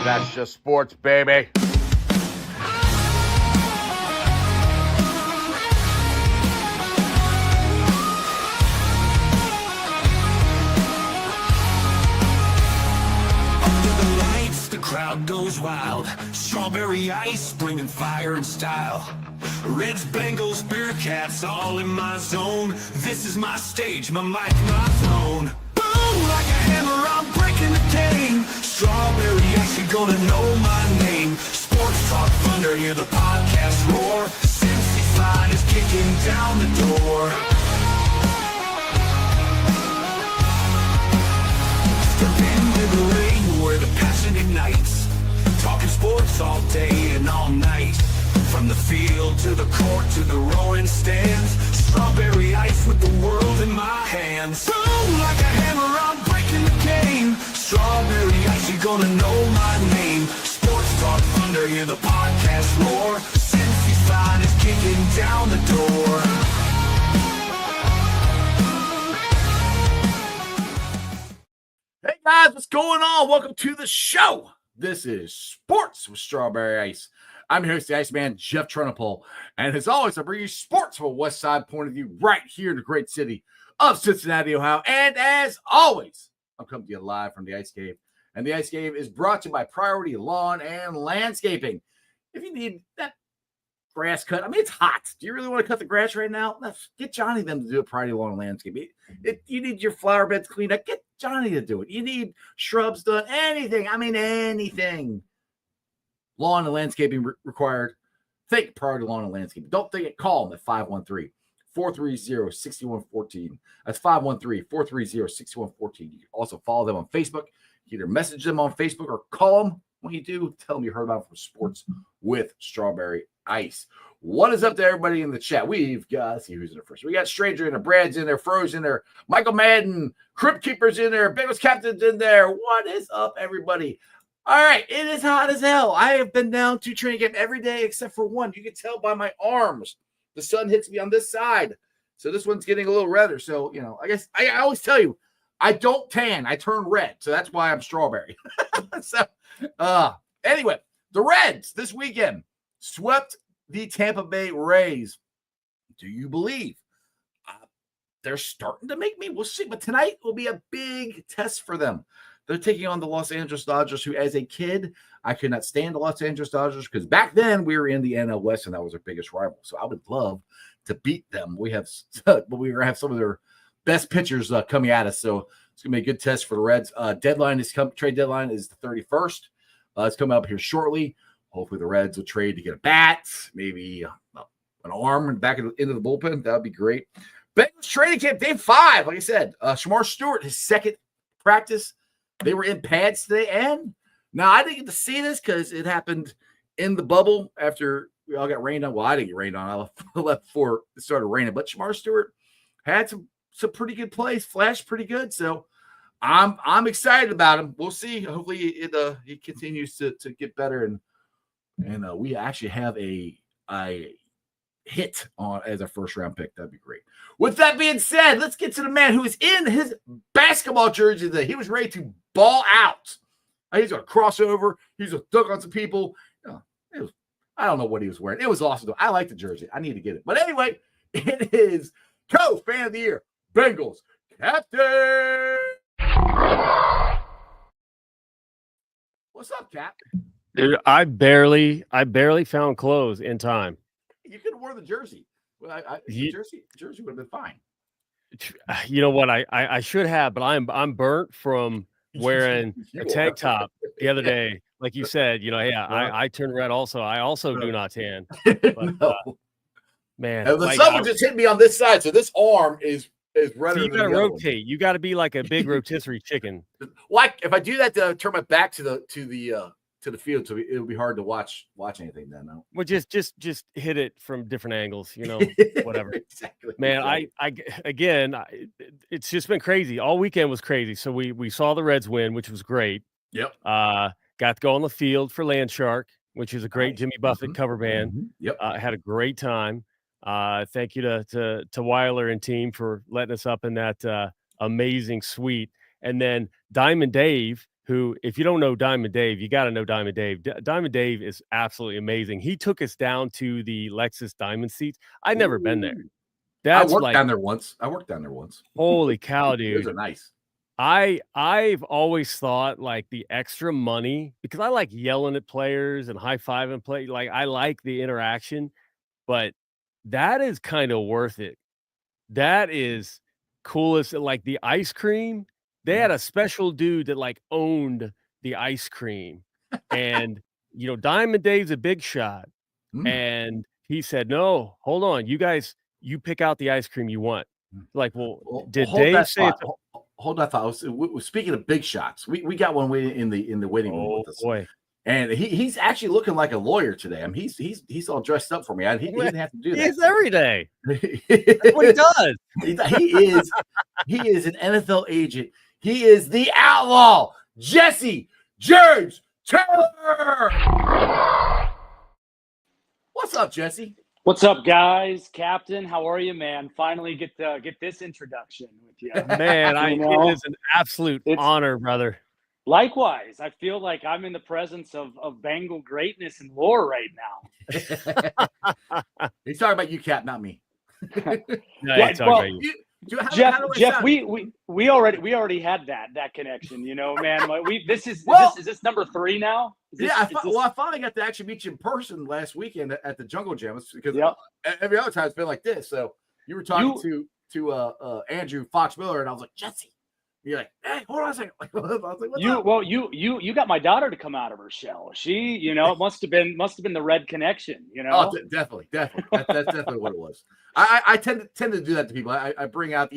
That's just sports, baby. Crowd goes wild. Strawberry ice, bringing fire and style. Reds, Bengals, Bearcats, all in my zone. This is my stage, my mic, my throne. Boom, like a hammer, I'm breaking the game. Strawberry ice, you're gonna know my name. Sports Talk Thunder, hear the podcast roar. Cincy Fine is kicking down the door. Step into the ring where the passion ignites. Talking sports all day and all night. From the field to the court to the roaring stands. Strawberry ice with the world in my hands. Boom, like a hammer, I'm breaking the game. Strawberry ice, you're gonna know my name. Sports Talk Thunder, hear the podcast roar. Cincy Fine is kicking down the door. Hey guys, what's going on? Welcome to the show. This is Sports with Strawberry Ice. I'm your host, the Iceman, Jeff Trenopole. And as always, I bring you sports from a West Side point of view right here in the great city of Cincinnati, Ohio. And as always, I'm coming to you live from the Ice Cave. And the Ice Cave is brought to you by Priority Lawn and Landscaping. If you need that grass cut, I mean, it's hot. Do you really want to cut the grass right now? Get Johnny them to do it, Priority Lawn and Landscaping. You need your flower beds cleaned up, get Johnny to do it. You need shrubs done, anything. I mean, anything. Lawn and landscaping required. Think Priority Lawn and Landscaping. Don't think it. Call them at 513-430-6114. That's 513-430-6114. You can also follow them on Facebook. Either message them on Facebook or call them. When you do, tell them you heard about them from Sports with Strawberry Ice. What is up to everybody in the chat? We've got, let's see who's in there first. We got Stranger in there, Brad's in there, Fro's in there, Michael Madden, Crypt Keeper's in there, Bengals Captain's in there. What is up, everybody? All right, it is hot as hell. I have been down to training camp every day except for one. You can tell by my arms. The sun hits me on this side. So this one's getting a little redder. So, you know, I guess I always tell you, I don't tan. I turn red. So that's why I'm strawberry. Anyway, the Reds this weekend swept the Tampa Bay Rays. Do you believe? They're starting to make me. We'll see. But tonight will be a big test for them. They're taking on the Los Angeles Dodgers, who, as a kid, I could not stand the Los Angeles Dodgers because back then we were in the NL West and that was our biggest rival. So I would love to beat them. We're going to have some of their best pitchers coming at us. So it's going to be a good test for the Reds. Trade deadline is the 31st. It's coming up here shortly. Hopefully the Reds will trade to get a bat, maybe an arm and back into the bullpen. That would be great. Bengals Training Camp, day 5. Like I said, Shemar Stewart, his second practice. They were in pads today, and now I didn't get to see this because it happened in the bubble after we all got rained on. Well, I didn't get rained on. I left before it started raining. But Shemar Stewart had some pretty good plays, flashed pretty good. So I'm excited about him. We'll see. Hopefully he continues to get better, and we actually have a hit on as a first round pick. That'd be great. With that being said, let's get to the man who is in his basketball jersey today. He was ready to ball out. He's going to cross over. He's going to dunk on some people. I don't know what he was wearing. It was awesome, though. I like the jersey. I need to get it. But anyway, it is co-fan of the year, Bengals Captain. What's up, Cap? Dude, I barely found clothes in time. You could have worn the jersey. Well, the jersey would have been fine. You know what? I should have, but I'm burnt from wearing a tank top the other day. Like you said, I turn red also. I also do not tan. But, no. Man. The sun would just hit me on this side, so this arm is redder. So you got to rotate. You got to be like a big rotisserie chicken. Like if I do that, to turn my back to the field, so it'll be hard to watch anything then. No? Well, just hit it from different angles, whatever. Exactly. Man, it's just been crazy. All weekend was crazy. So we saw the Reds win, which was great. Yep. Got to go on the field for Landshark, which is a great Jimmy Buffett cover band. Mm-hmm. Yep. Had a great time. Thank you to Weiler and team for letting us up in that amazing suite. And then Diamond Dave, who, if you don't know Diamond Dave, you got to know Diamond Dave. Diamond Dave is absolutely amazing. He took us down to the Lexus Diamond seats. I'd never been there. Ooh. That's I worked like, down there once. holy cow, Those dude. are nice. I've always thought like the extra money, because I like yelling at players and high-fiving play. Like I like the interaction, but that is kind of worth it. That is coolest. Like the ice cream, they had a special dude that like owned the ice cream. And Diamond Dave's a big shot. Mm. And he said, "No, hold on. You guys, you pick out the ice cream you want." Like, well, did hold Dave that say thought. Hold that thought. Speaking of big shots, we got one in the waiting room with us. Boy. And he's actually looking like a lawyer today. I mean, he's all dressed up for me. He didn't have to do that. He's every day. That's what he does. He is an NFL agent. He is the outlaw, Jesse James Taylor. What's up, Jesse? What's up, guys? Captain, how are you, man? Finally get this introduction with you. Man, it is an absolute honor, brother. Likewise, I feel like I'm in the presence of Bengal greatness and lore right now. He's talking about you, Cap, not me. Jeff, we already had that connection, man. Like is this number 3 now? I finally got to actually meet you in person last weekend at the Jungle Gym, because every other time it's been like this. So you were talking to Andrew Fox Miller, and I was like, Jesse. You're like, hey, hold on a second. I was like, what's up? Well, you got my daughter to come out of her shell. She, it must have been the red connection, Oh, definitely. That's definitely what it was. I tend to do that to people. I bring out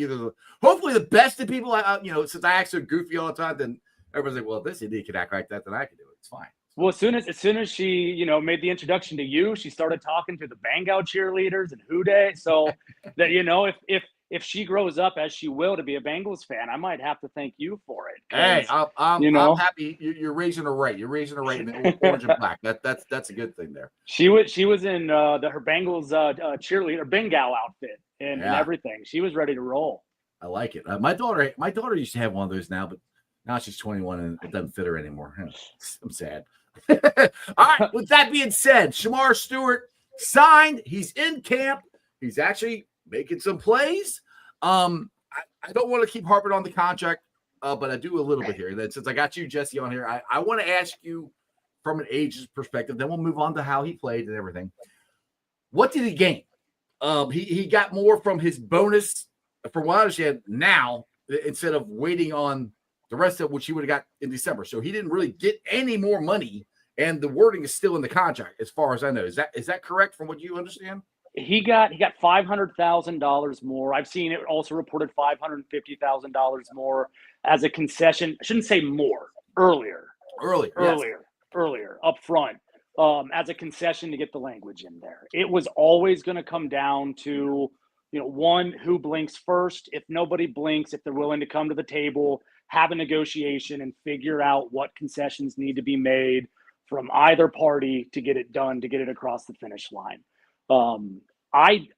hopefully the best in people. Since I act so goofy all the time, then everyone's like, well, if this idiot can act like that, then I can do it. It's fine. Well, as soon as she, made the introduction to you, she started talking to the Bengal cheerleaders and Houday. So that, if she grows up, as she will, to be a Bengals fan, I might have to thank you for it. Hey, I'm happy you're raising her right. You're raising her right in the orange and black. That's a good thing there. She was in her Bengals cheerleader Bengal outfit and everything. She was ready to roll. I like it. My daughter used to have one of those now, but now she's 21 and it doesn't fit her anymore. I'm sad. All right. With that being said, Shemar Stewart signed. He's in camp. He's actually making some plays. I don't want to keep harping on the contract, but I do a little bit here. That since I got you, Jesse, on here, I want to ask you from an age's perspective. Then we'll move on to how he played and everything. What did he gain? He got more from his bonus, from what I understand now, instead of waiting on the rest of which he would have got in December. So he didn't really get any more money, and the wording is still in the contract, as far as I know. Is that correct from what you understand? He got $500,000 more. I've seen it also reported $550,000 more as a concession. I shouldn't say more. Earlier up front, as a concession to get the language in there. It was always going to come down to, one, who blinks first. If nobody blinks, if they're willing to come to the table, have a negotiation and figure out what concessions need to be made from either party to get it done, to get it across the finish line. I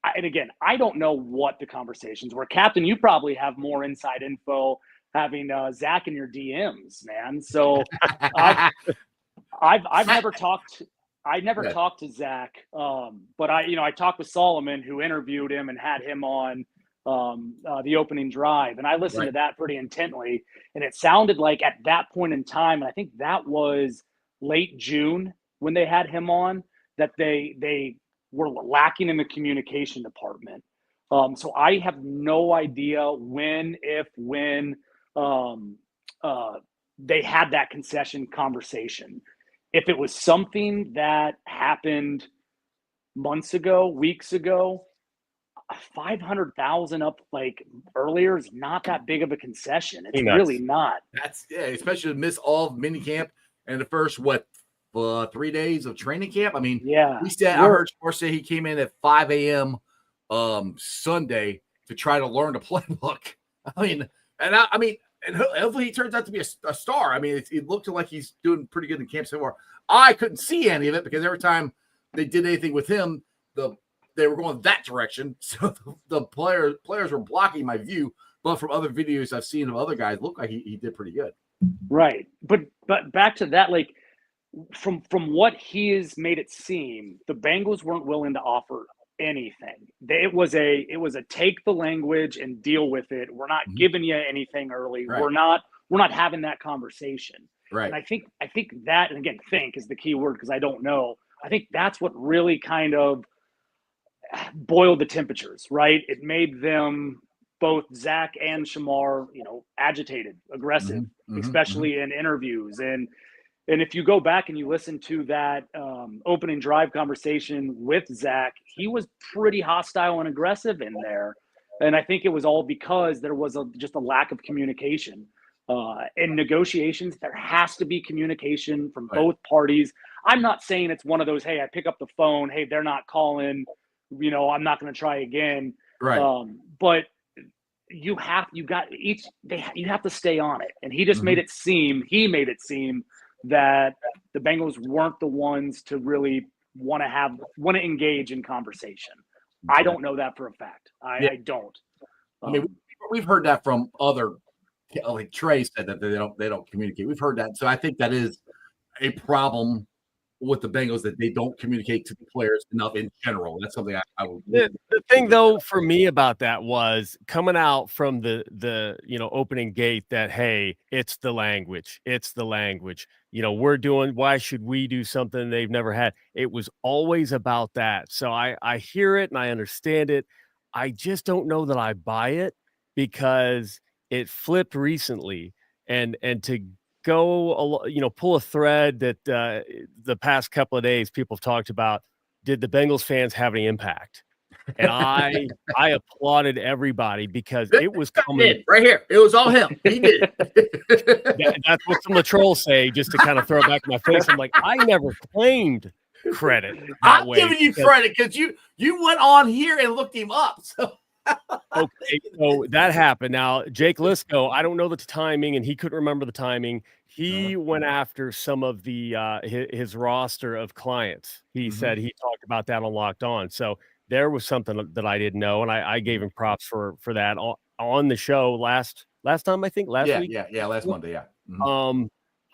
don't know what the conversations were. Captain, you probably have more inside info, having Zach in your DMs, man. So I've never talked to Zach, but I talked with Solomon, who interviewed him and had him on the opening drive, and I listened to that pretty intently, and it sounded like at that point in time, and I think that was late June when they had him on, that they were lacking in the communication department. So I have no idea when they had that concession conversation. If it was something that happened months ago, weeks ago, 500,000 up like earlier is not that big of a concession. It's really not. That's especially to miss all of minicamp and the first 3 days of training camp. I mean, I heard Shemar say he came in at 5 a.m. Sunday to try to learn the playbook. And hopefully he turns out to be a star. I mean, it looked like he's doing pretty good in camp so far. I couldn't see any of it because every time they did anything with him, they were going that direction. So the players were blocking my view. But from other videos I've seen of other guys, look like he did pretty good. Right. But back to that, like from what he has made it seem, the Bengals weren't willing to offer anything. It was a take the language and deal with it. We're not Mhm. giving you anything early. Right. We're not having that conversation. Right. And I think that, and again, think is the key word because I don't know. I think that's what really kind of boiled the temperatures, right? It made them, both Zach and Shemar, agitated, aggressive, Mhm, mhm, mhm. especially in interviews. And if you go back and you listen to that opening drive conversation with Zach, he was pretty hostile and aggressive in there. And I think it was all because there was just a lack of communication. In negotiations, there has to be communication from Right. both parties. I'm not saying it's one of those, hey, I pick up the phone, hey, they're not calling, I'm not going to try again. Right. But you have to stay on it. And he just made Mhm. it seem that the Bengals weren't the ones to really want to engage in conversation. I don't know that for a fact. Yeah. I don't. I mean, we've heard that from other, like Trey said that they don't communicate. We've heard that, so I think that is a problem with the Bengals, that they don't communicate to the players enough in general. That's something I would. The thing though for me about that was coming out from the opening gate that, hey, it's the language, we're doing, why should we do something they've never had? It was always about that. So I hear it and I understand it. I just don't know that I buy it, because it flipped recently, and to go pull a thread that the past couple of days people have talked about, did the Bengals fans have any impact? And I applauded everybody because it was coming. Right here. It was all him. He did. That's what some of the trolls say, just to kind of throw it back in my face. I'm like, I never claimed credit that I'm way. giving you credit because you went on here and looked him up. So Okay, so that happened. Now, Jake Lisco, I don't know the timing, and he couldn't remember the timing. He went after some of the his roster of clients. He said he talked about that on Locked On. So there was something that I didn't know, and I gave him props for that on the show last time, I think last week. Yeah, last Monday, yeah.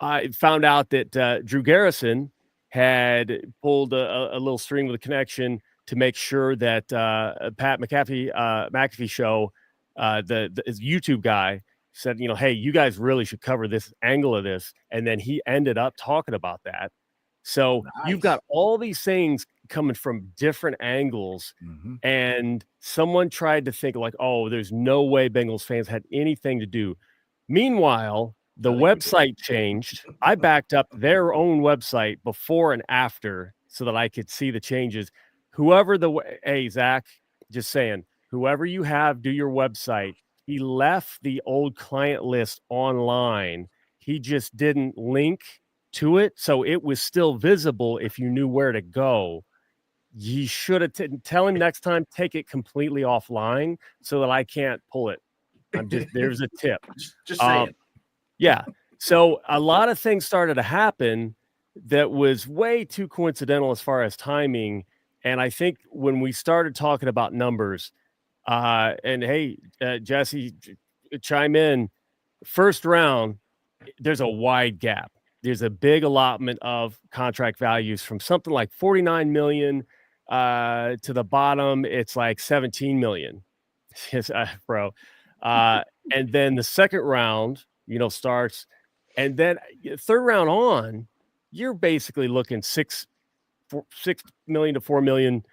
I found out that Drew Garrison had pulled a little string with a connection to make sure that Pat McAfee show, his YouTube guy, said, hey, you guys really should cover this angle of this. And then he ended up talking about that. So you've got all these things coming from different angles. And someone tried to think like, oh, there's no way Bengals fans had anything to do. Meanwhile, the website changed. I backed up their own website before and after so that I could see the changes. Hey, Zach, just saying, whoever you have do your website, he left the old client list online. He just didn't link to it. So it was still visible if you knew where to go. You should have tell him next time, take it completely offline so that I can't pull it. There's a tip. Just saying. Yeah. So a lot of things started to happen that was way too coincidental as far as timing. And I think when we started talking about numbers, and hey, Jesse, chime in. First round, there's a wide gap. There's a big allotment of contract values from something like 49 million to the bottom. It's like 17 million, bro. And then the second round, starts, and then third round on, you're basically looking 6 million to 4 million.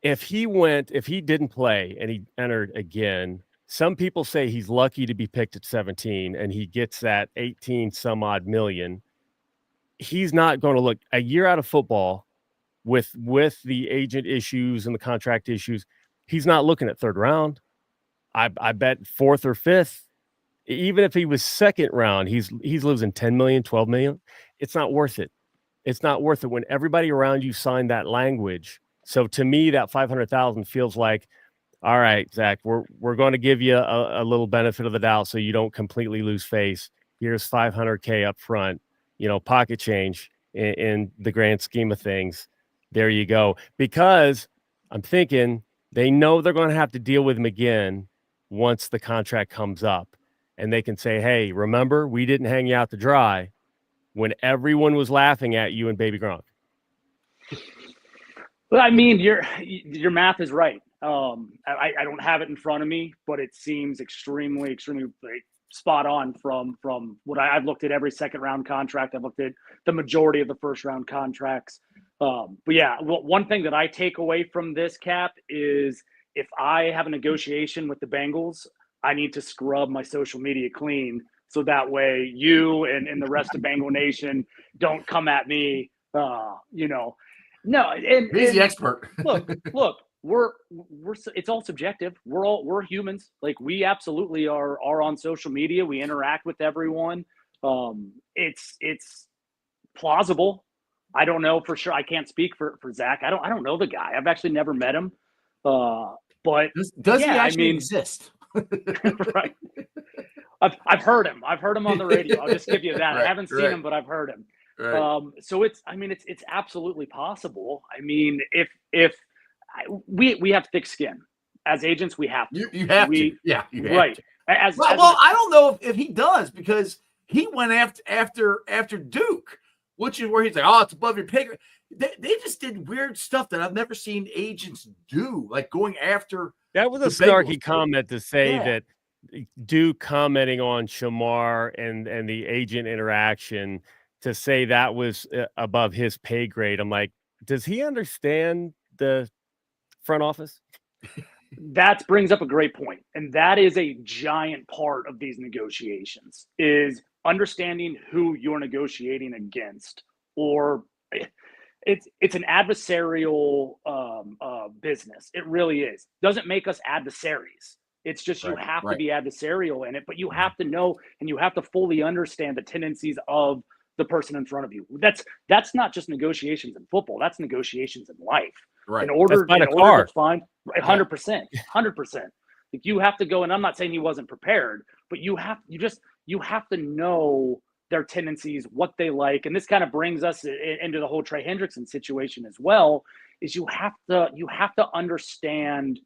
If he didn't play and he entered again, some people say he's lucky to be picked at 17 and he gets that 18 some odd million. He's not going to look a year out of football with the agent issues and the contract issues. He's not looking at third round. I bet fourth or fifth. Even if he was second round, he's losing 10 million, 12 million. It's not worth it. It's not worth it when everybody around you signed that language. So to me, that 500,000 feels like, all right, Zach, we're going to give you a little benefit of the doubt so you don't completely lose face. Here's 500K up front, pocket change in the grand scheme of things. There you go. Because I'm thinking they know they're going to have to deal with him again once the contract comes up. and they can say, hey, remember, we didn't hang you out to dry when everyone was laughing at you and Baby Gronk. Well, I mean, your math is right. I don't have it in front of me, but it seems extremely like, spot on from what I've looked at every second round contract. I've looked at the majority of the first round contracts. But yeah, one thing that I take away from this, Cap, is if I have a negotiation with the Bengals, I need to scrub my social media clean. So that way you and the rest of Bengal Nation don't come at me, you know. No, He's the expert. look, we're it's all subjective. We're humans. Like, we absolutely are on social media. We interact with everyone. It's plausible. I don't know for sure. I can't speak for Zach. I don't know the guy. I've actually never met him. But does yeah, he actually exist? Right. I've heard him. I've heard him on the radio. I'll just give you that. Right, I haven't seen him, but I've heard him. Right. So it's absolutely possible. I mean, if we have thick skin as agents, we have to. You have to. Yeah, you have right. to. Well, I don't know if he does, because he went after Duke, which is where he's like, oh, it's above your pay grade. They just did weird stuff that I've never seen agents do, like going after. That was a snarky comment to say that Duke commenting on Shemar and the agent interaction, to say that was above his pay grade. I'm like, does he understand the front office? That brings up a great point. And that is a giant part of these negotiations, is understanding who you're negotiating against. Or it's an adversarial business. It really is. Doesn't make us adversaries. It's just you have to be adversarial in it, but you have to know and you have to fully understand the tendencies of the person in front of you. That's not just negotiations in football. That's negotiations in life. Right. In order to find 100%. Like, you have to go, and I'm not saying he wasn't prepared, but you have to know their tendencies, what they like. And this kind of brings us into the whole Trey Hendrickson situation as well, is you have to understand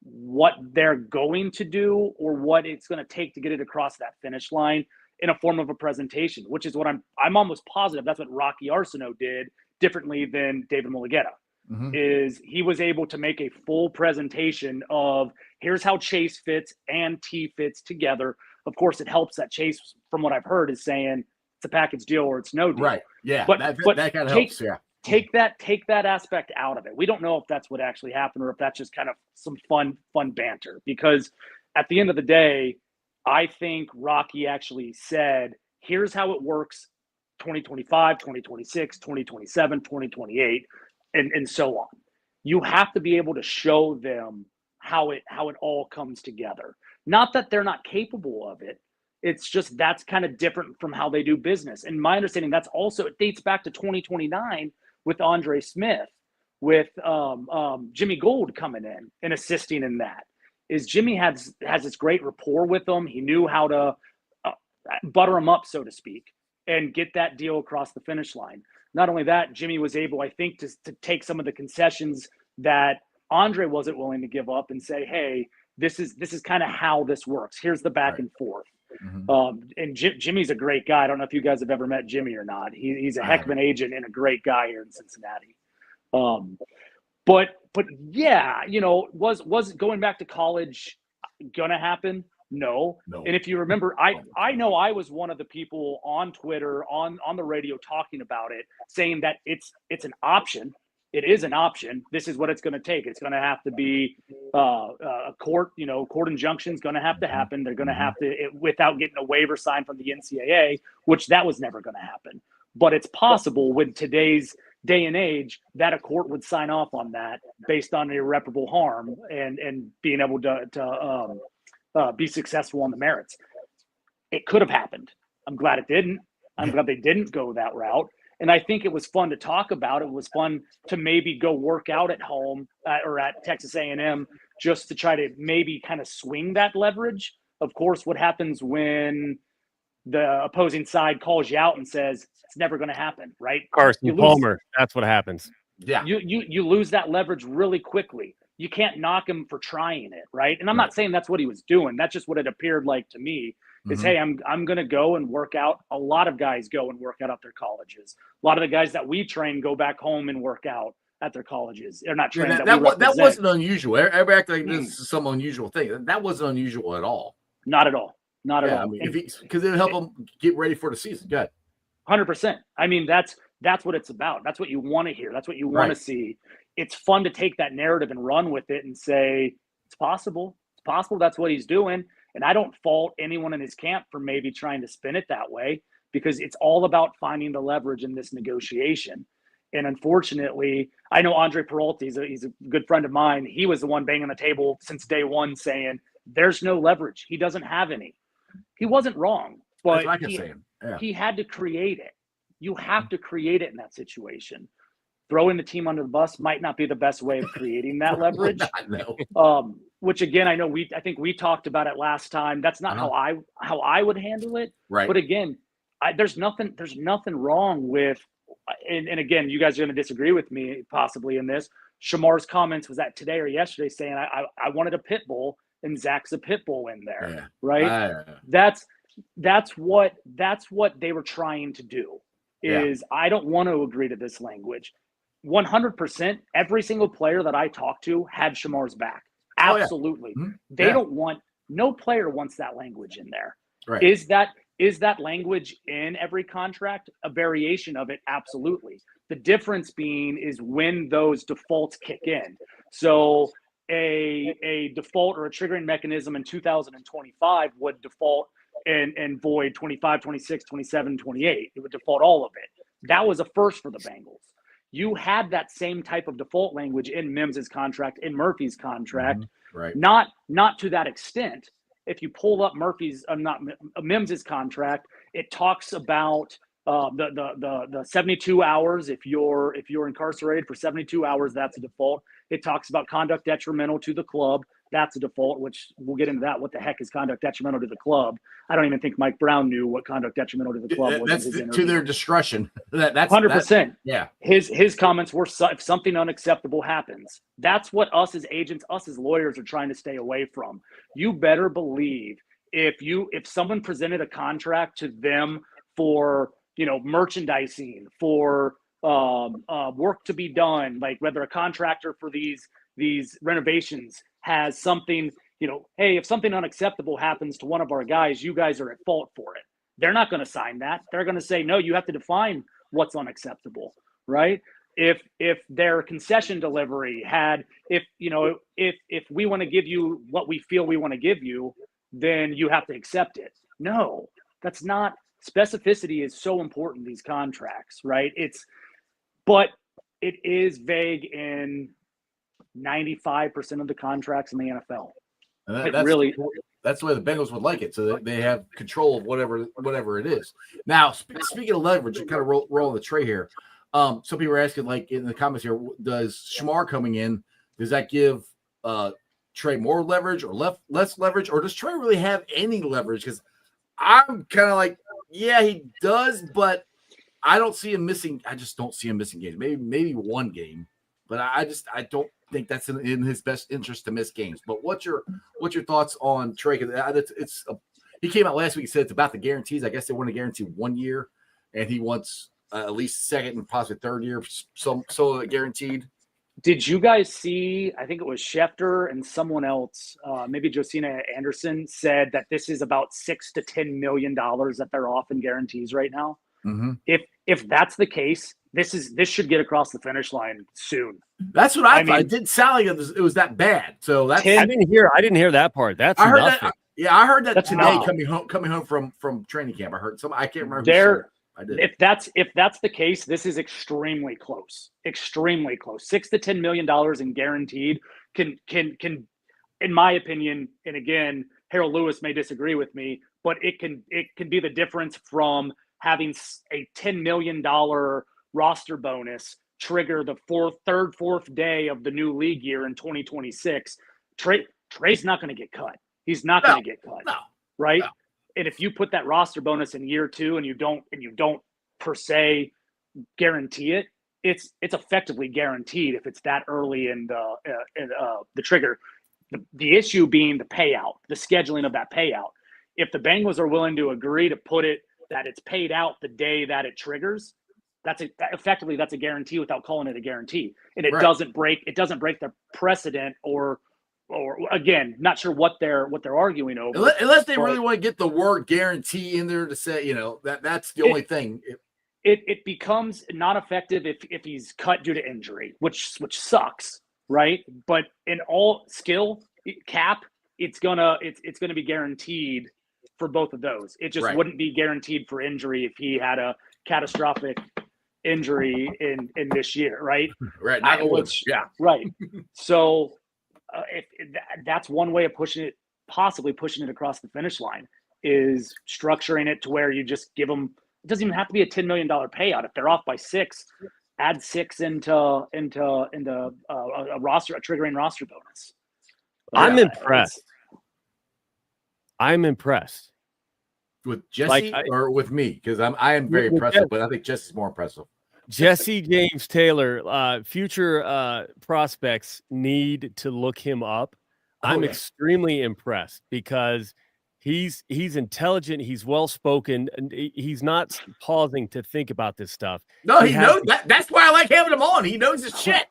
what they're going to do or what it's going to take to get it across that finish line in a form of a presentation, which is what I'm almost positive that's what Rocky Arsenault did differently than David Mulugeta. Is he was able to make a full presentation of, here's how Chase fits and T fits together. Of course, it helps that Chase, from what I've heard, is saying it's a package deal or it's no deal. Right. Yeah. But that kind of helps. Yeah. Take that aspect out of it. We don't know if that's what actually happened or if that's just kind of some fun banter, because at the end of the day, I think Rocky actually said, here's how it works 2025, 2026, 2027, 2028, and so on. You have to be able to show them how it all comes together. Not that they're not capable of it. It's just that's kind of different from how they do business. And my understanding, that's also, it dates back to 2029 with Andre Smith, with Jimmy Gould coming in and assisting in that. Is Jimmy has this great rapport with them. He knew how to butter him up, so to speak, and get that deal across the finish line. Not only that, Jimmy was able, I think, to take some of the concessions that Andre wasn't willing to give up and say, hey, this is kind of how this works. Here's the back and forth. And Jimmy's a great guy. I don't know if you guys have ever met Jimmy or not. He's a heck of an agent and a great guy here in Cincinnati. But yeah, was going back to college gonna happen? No. And if you remember, I know I was one of the people on Twitter, on the radio talking about it, saying that it's an option. It is an option. This is what it's going to take. It's going to have to be a court injunction is going to have to happen. They're going to have to, without getting a waiver signed from the NCAA, which that was never going to happen. But it's possible with today's day and age that a court would sign off on that based on irreparable harm and being able to be successful on the merits. It could have happened. I'm glad it didn't. I'm glad they didn't go that route. And I think it was fun to talk about. It was fun to maybe go work out at home or at Texas A&M just to try to maybe kind of swing that leverage. Of course, what happens when the opposing side calls you out and says it's never going to happen, right? Carson Palmer, that's what happens. Yeah. You lose that leverage really quickly. You can't knock him for trying it, right? And I'm not saying that's what he was doing. That's just what it appeared like to me, is, hey, I'm going to go and work out. A lot of guys go and work out at their colleges. A lot of the guys that we train go back home and work out at their colleges. They're not trained. That wasn't unusual. Everybody act like this is some unusual thing. That wasn't unusual at all. Not at all. Not at all. I mean, because it'll help them get ready for the season. Good. 100%. I mean, that's what it's about. That's what you want to hear. That's what you want to see. It's fun to take that narrative and run with it and say, it's possible. It's possible that's what he's doing. And I don't fault anyone in his camp for maybe trying to spin it that way, because it's all about finding the leverage in this negotiation. And unfortunately, I know Andre Peralta, he's a good friend of mine. He was the one banging the table since day one saying, there's no leverage. He doesn't have any. He wasn't wrong, but he had to create it. You have to create it in that situation. Throwing the team under the bus might not be the best way of creating that leverage. Which again, I think we talked about it last time. That's not how I would handle it. Right. But again, there's nothing wrong with, and again, you guys are going to disagree with me possibly in this. Shemar's comments was that today or yesterday saying I wanted a pit bull and Zach's a pit bull in there, right? That's what they were trying to do. I don't want to agree to this language. 100%, every single player that I talked to had Shemar's back. Absolutely. They don't want, no player wants that language in there. Right. Is that language in every contract? A variation of it? Absolutely. The difference being is when those defaults kick in. So a default or a triggering mechanism in 2025 would default and void 25, 26, 27, 28. It would default all of it. That was a first for the Bengals. You had that same type of default language in Mims's contract, in Murphy's contract, right? Not to that extent. If you pull up Mims's contract, it talks about the 72 hours. If you're incarcerated for 72 hours, that's a default. It talks about conduct detrimental to the club. That's a default, which we'll get into that. What the heck is conduct detrimental to the club? I don't even think Mike Brown knew what conduct detrimental to the club was. That's to their discretion. That's 100%. Yeah. His comments were, if something unacceptable happens, that's what us as agents, us as lawyers are trying to stay away from. You better believe if someone presented a contract to them for, merchandising, for work to be done, like whether a contractor for these renovations has something, hey, if something unacceptable happens to one of our guys, you guys are at fault for it. They're not going to sign that. They're going to say, no, you have to define what's unacceptable, right? If their concession delivery had, if we want to give you what we feel we want to give you, then you have to accept it. No, that's not. Specificity is so important in these contracts, right? But it is vague in 95% of the contracts in the NFL. That's the way the Bengals would like it, so they have control of whatever it is. Now, speaking of leverage, you kind of roll the tray here. Some people are asking, like in the comments here, does Shemar coming in, does that give Trey more leverage or less leverage, or does Trey really have any leverage? Because I'm kind of like, yeah, he does, but I don't see him missing. I just don't see him missing games. Maybe one game, but I don't think that's in his best interest to miss games. But what's your thoughts on Trey? He came out last week and said it's about the guarantees. I guess they want to guarantee 1 year, and he wants at least second and possibly third year, so guaranteed. Did you guys see, I think it was Schefter and someone else, maybe Josina Anderson, said that this is about $6 to $10 million that they're off in guarantees right now? Mm-hmm. If that's the case, this should get across the finish line soon. That's what I thought. It didn't sound like it was that bad. So that's I didn't hear that part. That's I heard nothing. I heard that that's today coming home from training camp. I heard I can't remember. I did. If that's the case, this is extremely close. Extremely close. $6 to $10 million in guaranteed can, in my opinion, and again, Harold Lewis may disagree with me, but it can be the difference from having a $10 million roster bonus trigger the fourth day of the new league year in 2026. Trey's not going to get cut. He's not going to get cut. No. Right? No. And if you put that roster bonus in year two and you don't per se guarantee it, it's effectively guaranteed if it's that early in the trigger. The issue being the payout, the scheduling of that payout. If the Bengals are willing to agree to put it that it's paid out the day that it triggers, effectively that's a guarantee without calling it a guarantee, and it doesn't break the precedent or again, not sure what they're arguing over. Unless they really want to get the word guarantee in there to say, that's the only thing. It becomes not effective if he's cut due to injury, which sucks, right? But in all skill cap, it's gonna be guaranteed for both of those. It just wouldn't be guaranteed for injury if he had a catastrophic injury in this year, right? Right. Right. So that's one way of possibly pushing it across the finish line, is structuring it to where you just give them. It doesn't even have to be a $10 million payout. If they're off by 6, add 6 into a triggering roster bonus. I'm impressed. I'm impressed with Jesse or with me, because I am very impressive, but I think Jesse's more impressive. Jesse James Taylor, future prospects need to look him up. I'm extremely impressed because he's intelligent, he's well spoken, and he's not pausing to think about this stuff. No, he knows that. That's why I like having him on. He knows his shit.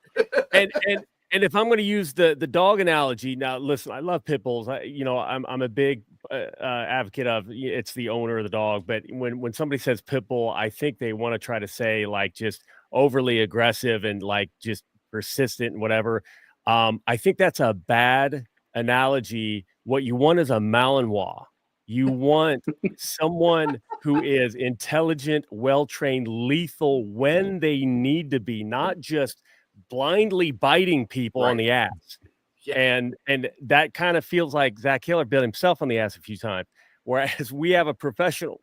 And if I'm going to use the dog analogy, now listen, I love pit bulls. I'm a big advocate of it's the owner of the dog, but when somebody says pit bull, I think they want to try to say like just overly aggressive and like just persistent and whatever. I think that's a bad analogy. What you want is a Malinois. You want someone who is intelligent, well-trained, lethal when they need to be, not just blindly biting people on the ass. Yeah. And that kind of feels like Zach Taylor bit himself on the ass a few times. Whereas we have a professional,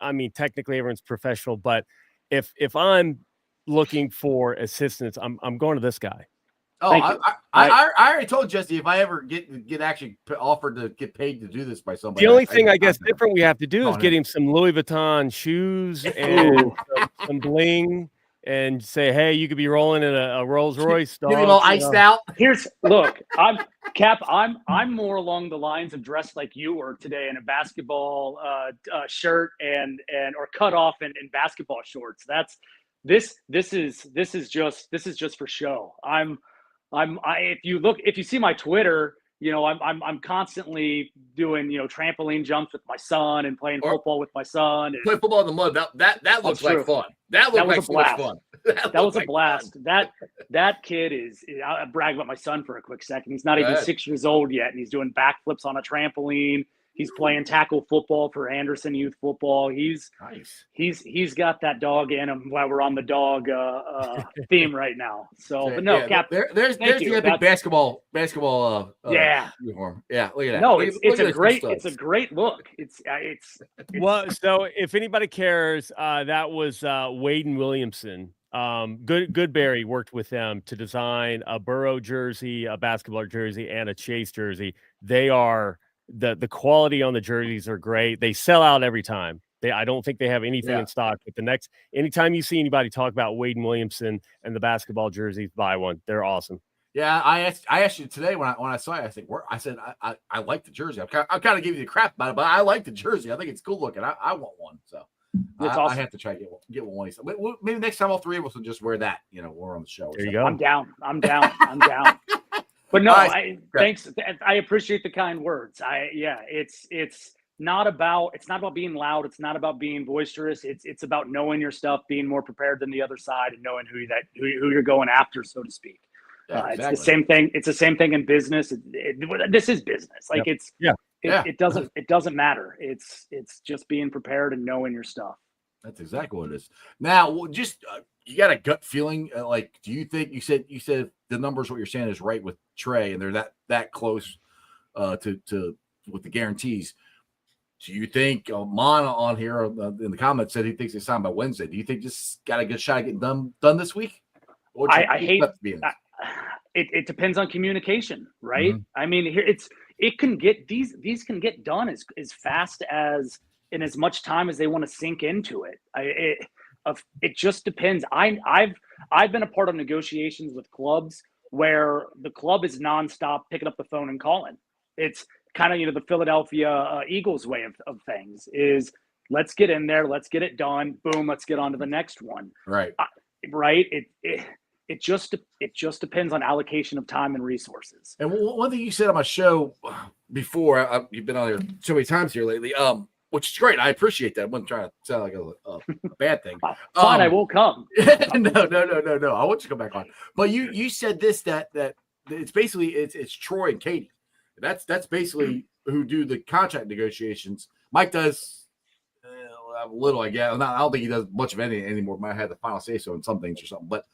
I mean, technically everyone's professional, but if I'm looking for assistance, I'm going to this guy. Oh, I already told Jesse if I ever get actually offered to get paid to do this by somebody. The only thing I guess different we have to do is get him some Louis Vuitton shoes and some bling, and say, hey, you could be rolling in a Rolls Royce. Get him all iced out. I'm more along the lines of dressed like you were today in a basketball shirt and or cut off in basketball shorts. This is just for show. If you see my Twitter, I'm constantly doing, trampoline jumps with my son and playing football with my son. Play football in the mud. That looks like fun. That was a blast. Fun. That was a blast. That kid is. I'll brag about my son for a quick second. He's not even 6 years old yet, and he's doing backflips on a trampoline. He's playing tackle football for Anderson Youth Football. He's nice. He's got that dog in him. While we're on the dog theme right now. So, but no, Cap. There's the epic basketball uniform. Yeah, look at that. No, it's a great look. It's well. So if anybody cares, that was Waden Williamson. Goodberry worked with them to design a Burrow jersey, a basketball jersey, and a Chase jersey. They are. The quality on the jerseys are great. They sell out every time. I don't think they have anything in stock. But anytime you see anybody talk about Waden Williamson and the basketball jerseys, buy one. They're awesome. Yeah, I asked you today when I saw it. I said I like the jersey. I'm kind of giving you the crap about it, but I like the jersey. I think it's cool looking. I want one. So awesome. I have to try to get one. Maybe next time all three of us will just wear that. We're on the show. There you go. I'm down. But no, thanks. I appreciate the kind words. It's not about being loud. It's not about being boisterous. It's about knowing your stuff, being more prepared than the other side, and knowing who you're going after, so to speak. Yeah, exactly. It's the same thing. It's the same thing in business. This is business. Like it doesn't matter. It's just being prepared and knowing your stuff. That's exactly what it is. Now, just you got a gut feeling. Do you think you said the numbers? What you're saying is right with Trey, and they're that close to with the guarantees. Do you think Mon on here in the comments said he thinks it's signed by Wednesday? Do you think this got a good shot at getting done this week? It depends on communication, right? Mm-hmm. I mean, these can get done as fast as in as much time as they want to sink into it. It just depends. I've been a part of negotiations with clubs where the club is nonstop picking up the phone and calling. kind of, the Philadelphia Eagles way of things is let's get in there, let's get it done, boom, let's get on to the next one. Right. Right. It just depends on allocation of time and resources. And one thing you said on my show before, you've been on here so many times here lately, which is great. I appreciate that. I wasn't trying to sound like a bad thing. Fine, I won't come. No. I want you to come back on. But you said this that it's basically it's Troy and Katie. That's basically who do the contract negotiations. Mike does a little, I guess. I don't think he does much of anything anymore. Might have the final say so in some things or something. But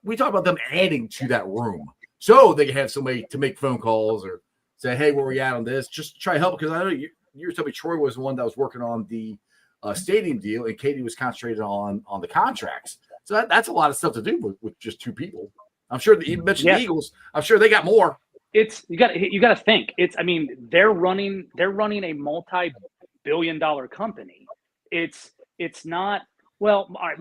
we talk about them adding to that room so they can have somebody to make phone calls or say, hey, where we at on this? Just try to help, because I know you were telling me Troy was the one that was working on the stadium deal, and Katie was concentrated on the contracts. So that's a lot of stuff to do with just two people. I'm sure that you mentioned the Eagles. I'm sure they got more. It's you got to think. They're running a multi-billion-dollar company. It's not, well, all right,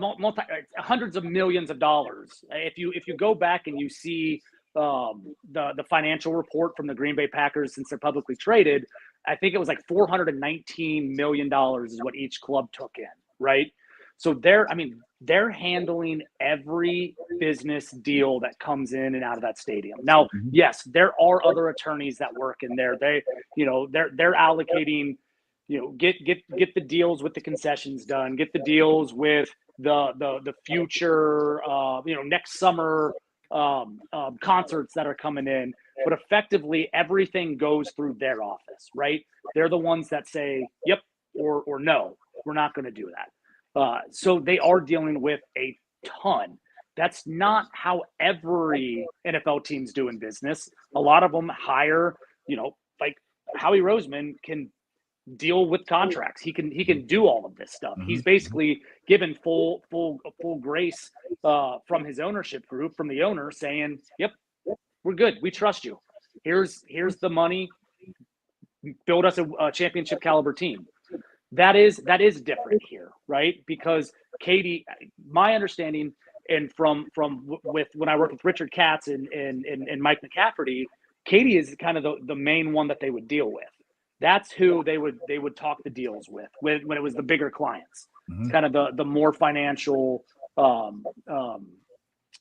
hundreds of millions of dollars. If you go back and you see the financial report from the Green Bay Packers since they're publicly traded, I think it was like $419 million is what each club took in, right? So they're handling every business deal that comes in and out of that stadium. Now, yes, there are other attorneys that work in there. They're allocating, get the deals with the concessions done, get the deals with the future, next summer concerts that are coming in. But effectively, everything goes through their office, right? They're the ones that say, yep, or no, we're not going to do that. So they are dealing with a ton. That's not how every NFL team's doing business. A lot of them hire, like Howie Roseman can deal with contracts. He can do all of this stuff. He's basically given full grace from his ownership group, from the owner, saying, yep, we're good. We trust you. Here's the money. Build us a championship caliber team. That is different here, right? Because Katie, my understanding, and from when I worked with Richard Katz and Mike McCafferty, Katie is kind of the main one that they would deal with. That's who they would talk the deals with when it was the bigger clients, kind of the more financial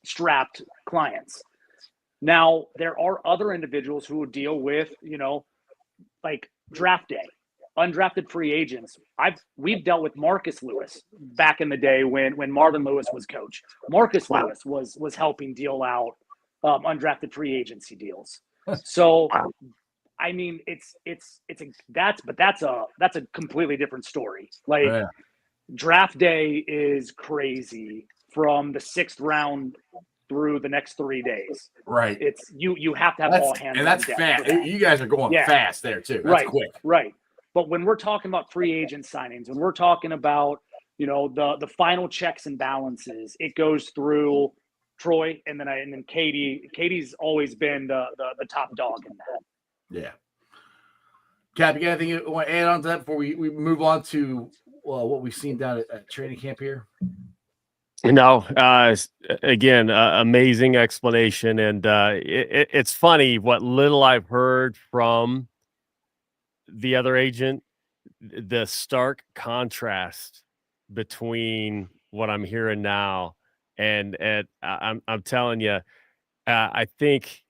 strapped clients. Now there are other individuals who would deal with, like draft day, undrafted free agents. We've dealt with Marcus Lewis back in the day when Marvin Lewis was coach. Marcus Lewis was helping deal out undrafted free agency deals. So, that's a completely different story. Like draft day is crazy from the 6th round through the next 3 days. Right. It's you have to have all hands. And that's fast. You guys are going fast there too. That's quick. Right. But when we're talking about free agent signings, when we're talking about, the final checks and balances, it goes through Troy and then Katie. Katie's always been the top dog in that. Yeah. Cap, you got anything you want to add on to that before we move on to what we've seen down at training camp here? No, again, amazing explanation. And it's funny what little I've heard from the other agent, the stark contrast between what I'm hearing now and I'm telling you, I think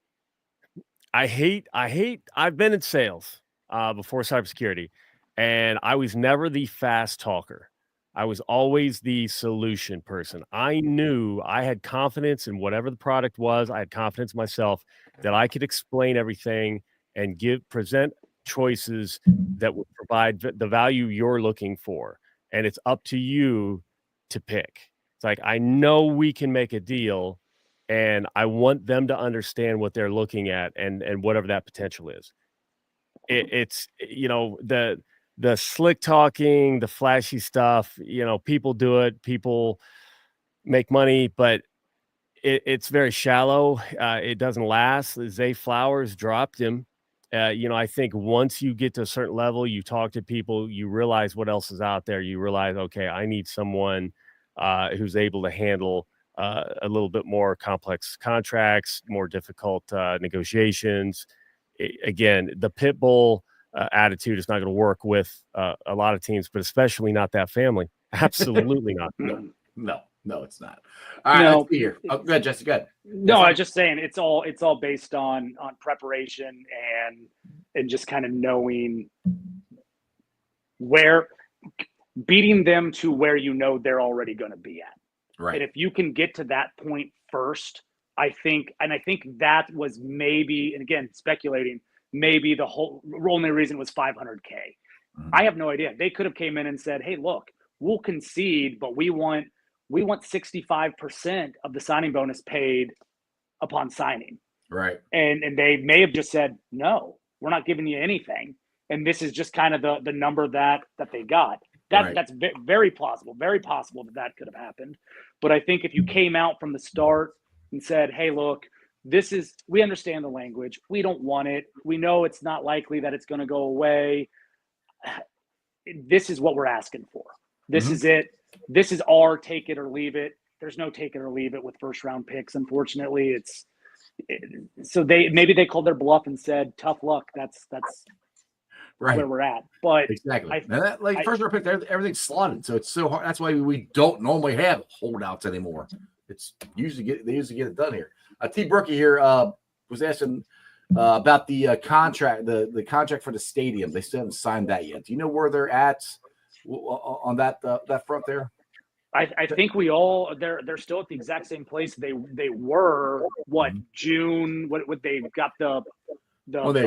I've been in sales before cybersecurity, and I was never the fast talker. I was always the solution person. I knew I had confidence in whatever the product was. I had confidence in myself that I could explain everything and present choices that would provide the value you're looking for. And it's up to you to pick. It's like, I know we can make a deal, and I want them to understand what they're looking at and whatever that potential is. It's the slick talking, the flashy stuff, people do it, people make money, but it's very shallow. It doesn't last. Zay Flowers dropped him. I think once you get to a certain level, you talk to people, you realize what else is out there. You realize, okay, I need someone who's able to handle a little bit more complex contracts, more difficult negotiations. again, the pit bull attitude is not going to work with a lot of teams, but especially not that family. Absolutely not. No, it's not. All right, let's see here. Oh, go ahead, Jesse. Go ahead. No, I was just saying it's all based on preparation and just kind of knowing where, beating them to where you know they're already going to be at. Right. And if you can get to that point first, I think that was maybe, and again, speculating, maybe the only reason was 500K. Mm-hmm. I have no idea. They could have came in and said, "Hey, look, we'll concede, but we want 65% of the signing bonus paid upon signing." Right. And they may have just said, "No, we're not giving you anything." And this is just kind of the number that they got. That's very plausible, very possible that could have happened. But I think if you came out from the start and said, "Hey, look, we understand the language. We don't want it. We know it's not likely that it's going to go away. This is what we're asking for. This is it. This is our take it or leave it." There's no take it or leave it with first round picks. Unfortunately, so maybe they called their bluff and said, "Tough luck." That's right where we're at. But exactly. First round pick, everything's slotted, so it's so hard. That's why we don't normally have holdouts anymore. It's they usually get it done here. T. Brookie here was asking about the contract, the contract for the stadium. They still haven't signed that yet. Do you know where they're at on that front there? I think they're still at the exact same place they were. June? What they got the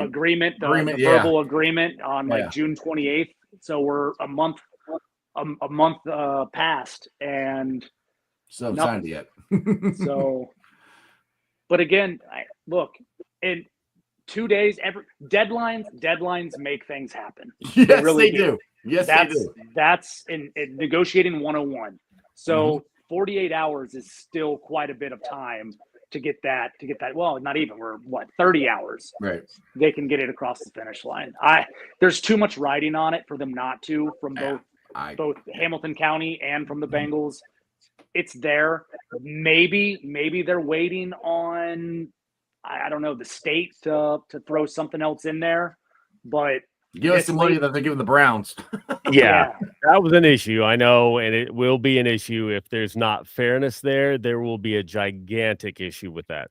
agreement, the verbal agreement on June 28th. So we're a month past, and so signed yet. So, but again, look, in 2 days, deadlines make things happen. Yes, they really do. Yes, they do. That's in negotiating 101. So 48 hours is still quite a bit of time to get that. Well, not even. We're 30 hours. Right. They can get it across the finish line. There's too much riding on it for them not to, from both Hamilton County and from the Bengals. It's there. Maybe they're waiting on, I don't know, the state to throw something else in there, but give us the money that they're giving the Browns. Yeah, that was an issue, I know, and it will be an issue if there's not fairness there. There will be a gigantic issue with that.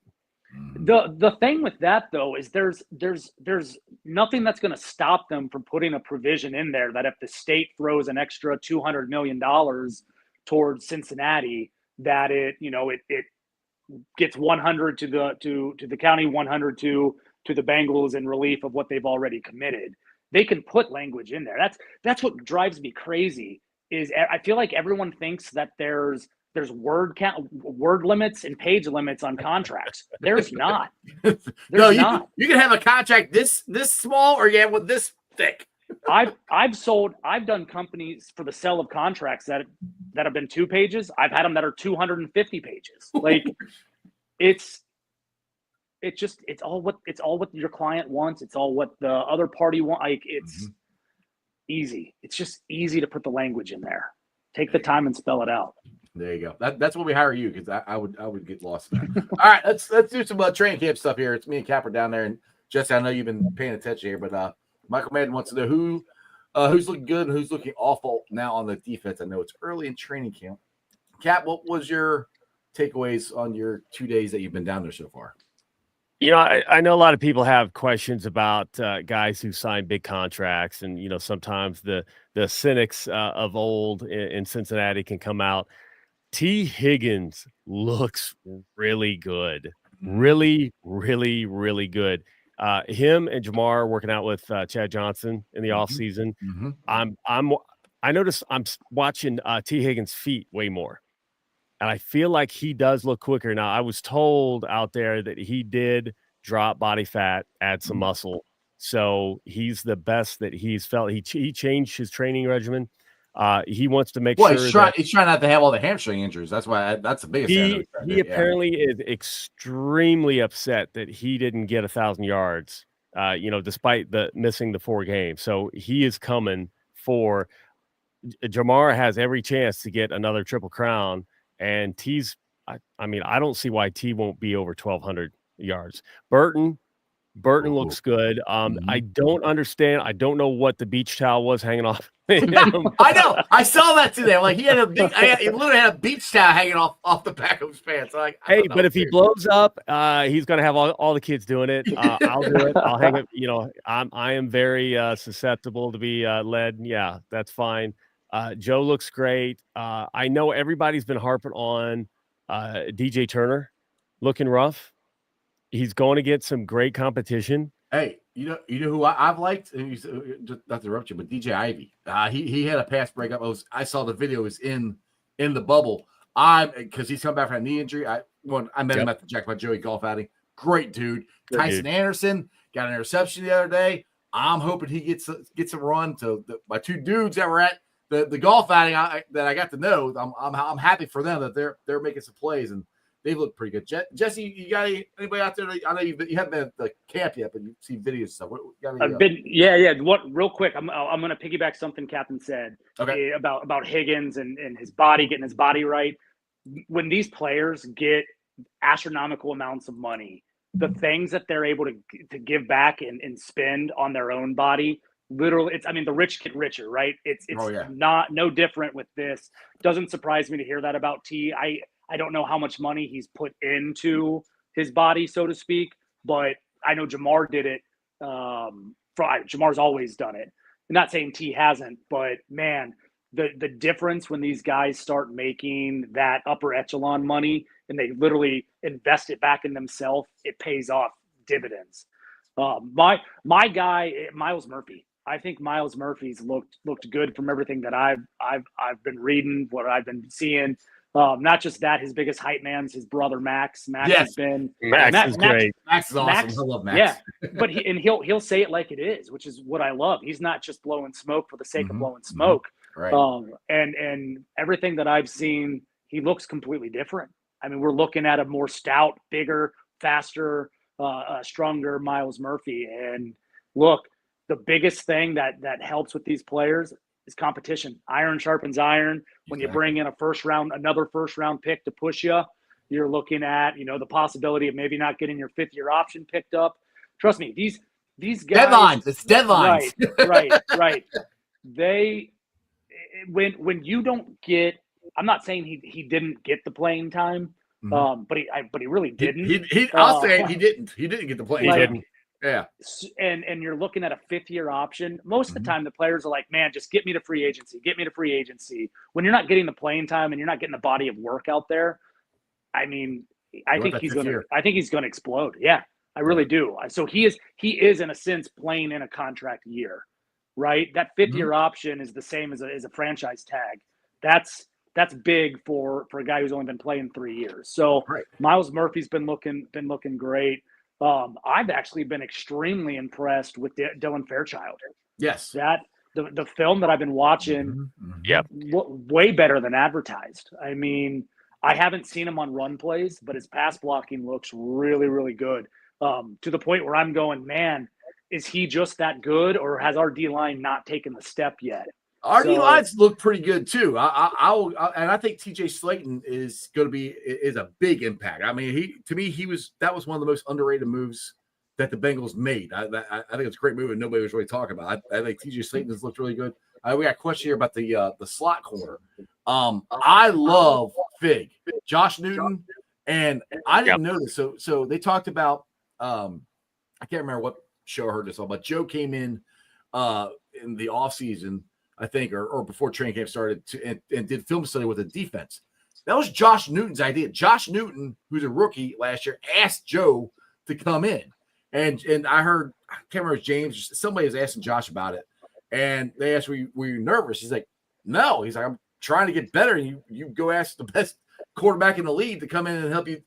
The thing with that though is there's nothing that's going to stop them from putting a provision in there that if the state throws an extra $200 million towards Cincinnati, that it gets 100 to the county, 100 to the Bengals in relief of what they've already committed. They can put language in there. That's what drives me crazy. Is I feel like everyone thinks that there's word limits and page limits on contracts. There's not. There's not. You can have a contract this small, or you have one this thick. I've done companies for the sale of contracts that have been 2 pages. I've had them that are 250 pages. Like it's all what your client wants. It's all what the other party wants. Like it's easy. It's just easy to put the language in there. Take the time and spell it out. There you go. That's when we hire you, because I would get lost in that. All right, let's do some training camp stuff here. It's me and Capper down there, and Jesse, I know you've been paying attention here, but Michael Madden wants to know who's looking good and who's looking awful now on the defense. I know it's early in training camp. Cap, what was your takeaways on your 2 days that you've been down there so far? I know a lot of people have questions about guys who sign big contracts, and sometimes the cynics of old in Cincinnati can come out. T. Higgins looks really good, really, really, really good. Him and Jamar are working out with Chad Johnson in the off season. I noticed I'm watching T. Higgins' feet way more. And I feel like he does look quicker. Now, I was told out there that he did drop body fat, add some muscle. So he's the best that he's felt. He changed his training regimen. He wants to make sure he's trying not to have all the hamstring injuries. That's why that's the biggest. He apparently is extremely upset that he didn't get 1,000 yards, despite missing the 4 games. So he is coming for Jamar has every chance to get another Triple Crown. And T's, I don't see why T won't be over 1,200 yards. Burton, Burton looks good. I don't understand. I don't know what the beach towel was hanging off. I know. I saw that today. Like he literally had a beach towel hanging off the back of his pants. Like, hey, but if he blows up, he's gonna have all the kids doing it. I'll do it. I'll hang it. You know, I am very susceptible to be led. Yeah, that's fine. Joe looks great. I know everybody's been harping on DJ Turner looking rough. He's going to get some great competition. Hey, you know who I've liked? Just not to interrupt you, but DJ Ivy. He had a pass breakup. I saw the video. It was in the bubble. Because he's come back from a knee injury. I met him at the Jack by Joey golf outing. Great dude. Good Tyson dude. Anderson got an interception the other day. I'm hoping he gets a run to my two dudes that were at the golf outing that I got to know. I'm happy for them that they're making some plays and they look pretty good. Jesse, you got anybody out there? I know you haven't been at the camp yet, but you've seen videos and stuff. Yeah. What? Real quick, I'm going to piggyback something Captain said about Higgins and his body, getting his body right. When these players get astronomical amounts of money, the things that they're able to give back and spend on their own body, literally, the rich get richer, right? It's not no different with this. Doesn't surprise me to hear that about T. I don't know how much money he's put into his body, so to speak, but I know Jamar did it. Jamar's always done it. I'm not saying T hasn't, but man, the difference when these guys start making that upper echelon money and they literally invest it back in themselves, it pays off dividends. My guy, Miles Murphy. I think Miles Murphy's looked good from everything that I've been reading, what I've been seeing. Not just that, his biggest hype man's his brother Max. Max is Max great. is awesome. I love Max. Yeah, but he'll say it like it is, which is what I love. He's not just blowing smoke for the sake of blowing smoke. Right. And everything that I've seen, he looks completely different. I mean, we're looking at a more stout, bigger, faster, stronger Miles Murphy. And look, the biggest thing that helps with these players is competition. Iron sharpens iron. When you bring in another first round pick to push you, you're looking at, the possibility of maybe not getting your 5th-year option picked up. Trust me, these guys. Deadlines. It's deadlines. Right. When you don't get, I'm not saying he didn't get the playing time, but he really didn't. I'll say he didn't. He didn't get the playing time. Yeah. And you're looking at a 5th-year option. Most of the time, the players are like, man, just get me to free agency. Get me to free agency. When you're not getting the playing time and you're not getting the body of work out there, I think he's going to explode. Yeah, I really do. So he is in a sense playing in a contract year, right? That 5th-year option is the same as a franchise tag. That's big for a guy who's only been playing 3 years. So Miles Murphy's been looking great. I've actually been extremely impressed with Dylan Fairchild. Yes. That the film that I've been watching, way better than advertised. I mean, I haven't seen him on run plays, but his pass blocking looks really, really good. To the point where I'm going, man, is he just that good, or has our D-line not taken the step yet? Our D-lines look pretty good too. I think TJ Slayton is going to be a big impact. I mean, that was one of the most underrated moves that the Bengals made. I think it's a great move and nobody was really talking about. I think TJ Slayton has looked really good. We got a question here about the slot corner. I love Fig, Josh Newton, and I didn't know this. So they talked about I can't remember what show I heard this on, but Joe came in the offseason, I think, or before training camp started, and did film study with the defense. That was Josh Newton's idea. Josh Newton, who's a rookie last year, asked Joe to come in. And I heard, I can't remember, James, somebody was asking Josh about it. And they asked, were you nervous? He's like, no. He's like, I'm trying to get better. And you go ask the best quarterback in the league to come in and help you,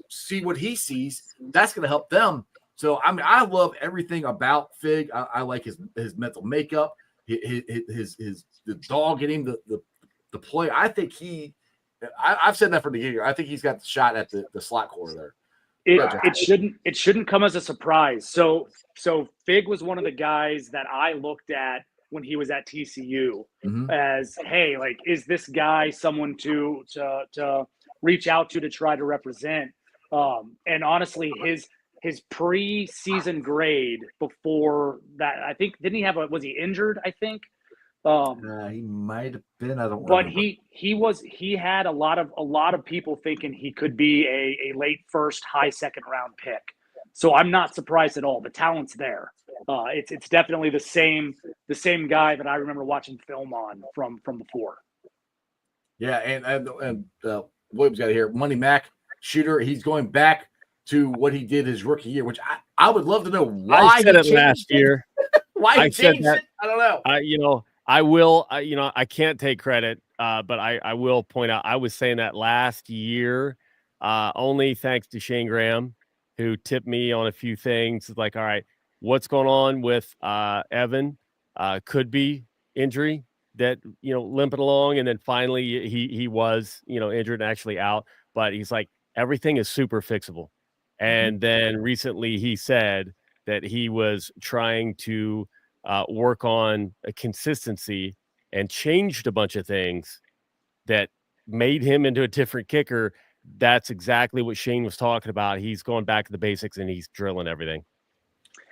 see what he sees. That's going to help them. So, I mean, I love everything about Fig. I like his mental makeup. The dog getting the play. I think I've said that from the beginning. I think he's got the shot at the slot corner there. It shouldn't come as a surprise. So Fig was one of the guys that I looked at when he was at TCU as, hey, like, is this guy someone to reach out to try to represent? And honestly, his preseason grade before that. I think was he injured? I think. He might have been. I don't. But remember. he had a lot of people thinking he could be a late first, high second round pick. So I'm not surprised at all. The talent's there. It's definitely the same guy that I remember watching film on from before. Yeah, and Williams got here. Money Mac shooter. He's going back to what he did his rookie year, which I would love to know why. I said it last year. Why he changed it? I don't know. I will. I can't take credit, but I will point out I was saying that last year, only thanks to Shane Graham, who tipped me on a few things. Like, all right, what's going on with Evan? Could be injury that limping along, and then finally he was injured and actually out. But he's like, everything is super fixable. And then recently he said that he was trying to work on a consistency and changed a bunch of things that made him into a different kicker. That's exactly what Shane was talking about. He's going back to the basics and he's drilling everything.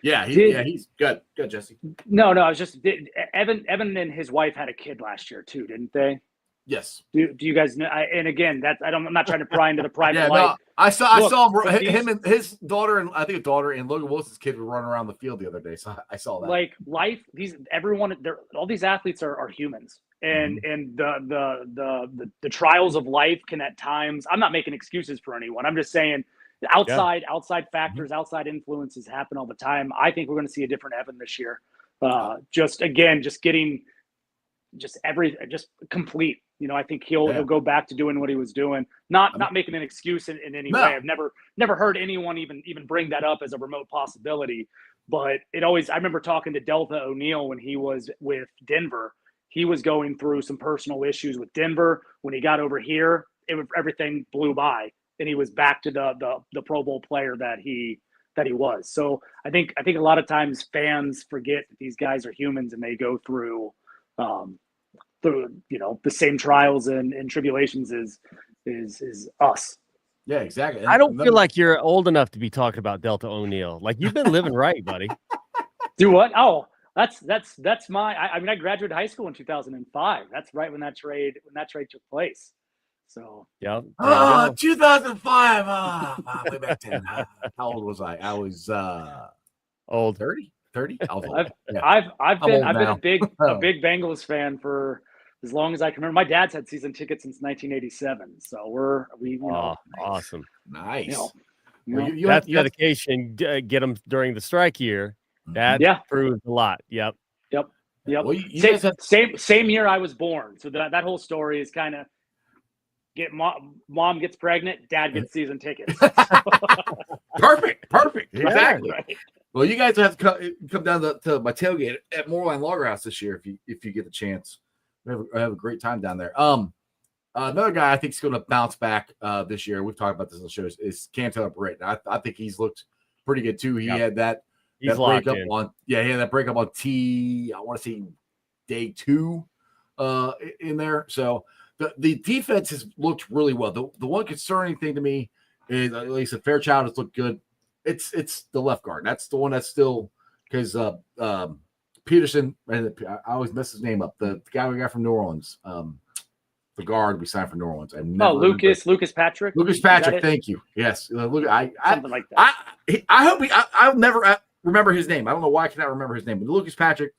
Yeah, he's good. Good, Jesse. No, I was just Evan and his wife had a kid last year too, didn't they? Yes. Do you guys know? And again, I'm not trying to pry into the private life. No, I saw him and his daughter, and I think a daughter and Logan Wilson's kid were running around the field the other day. So I saw that. Like life, all these athletes are humans, and the trials of life can at times. I'm not making excuses for anyone. I'm just saying outside factors, outside influences happen all the time. I think we're going to see a different Evan this year. Just getting complete. I think he'll go back to doing what he was doing. Not making an excuse in any way. I've never heard anyone even bring that up as a remote possibility. But I remember talking to Delta O'Neal when he was with Denver. He was going through some personal issues with Denver. When he got over here, everything blew by, and he was back to the Pro Bowl player that he was. So I think a lot of times fans forget that these guys are humans and they go through the same trials and tribulations as us. Yeah, exactly. And I don't feel like you're old enough to be talking about Delta O'Neal. Like, you've been living right, buddy. Do what? Oh, that's I graduated high school in 2005. That's right when that trade took place. So yeah. 2005. Way back then. How old was I? I was old. 30. I was old. I've been a big Bengals fan for as long as I can remember. My dad's had season tickets since 1987, so awesome, nice. That's dedication. Get them during the strike year. That proves a lot. Yep. Well, same year I was born, so that whole story is kind of mom gets pregnant, dad gets season tickets. Perfect. Exactly. Right. Well, you guys have to come down to my tailgate at Moorline Logger House this year if you get the chance. We have a great time down there. Another guy I think is going to bounce back this year. We've talked about this on the shows. Is Cam Taylor-Britt. I think he's looked pretty good too. He had that breakup on. Yeah, he had that breakup on I want to say day 2 in there. So the defense has looked really well. The one concerning thing to me is at least Fairchild has looked good. It's the left guard. That's the one that's still because Peterson. I always mess his name up. The guy we got from New Orleans, the guard we signed from New Orleans. Lucas Patrick. Lucas Patrick. Thank you. Yes, look. Something like that. I hope I'll never remember his name. I don't know why I cannot remember his name. But Lucas Patrick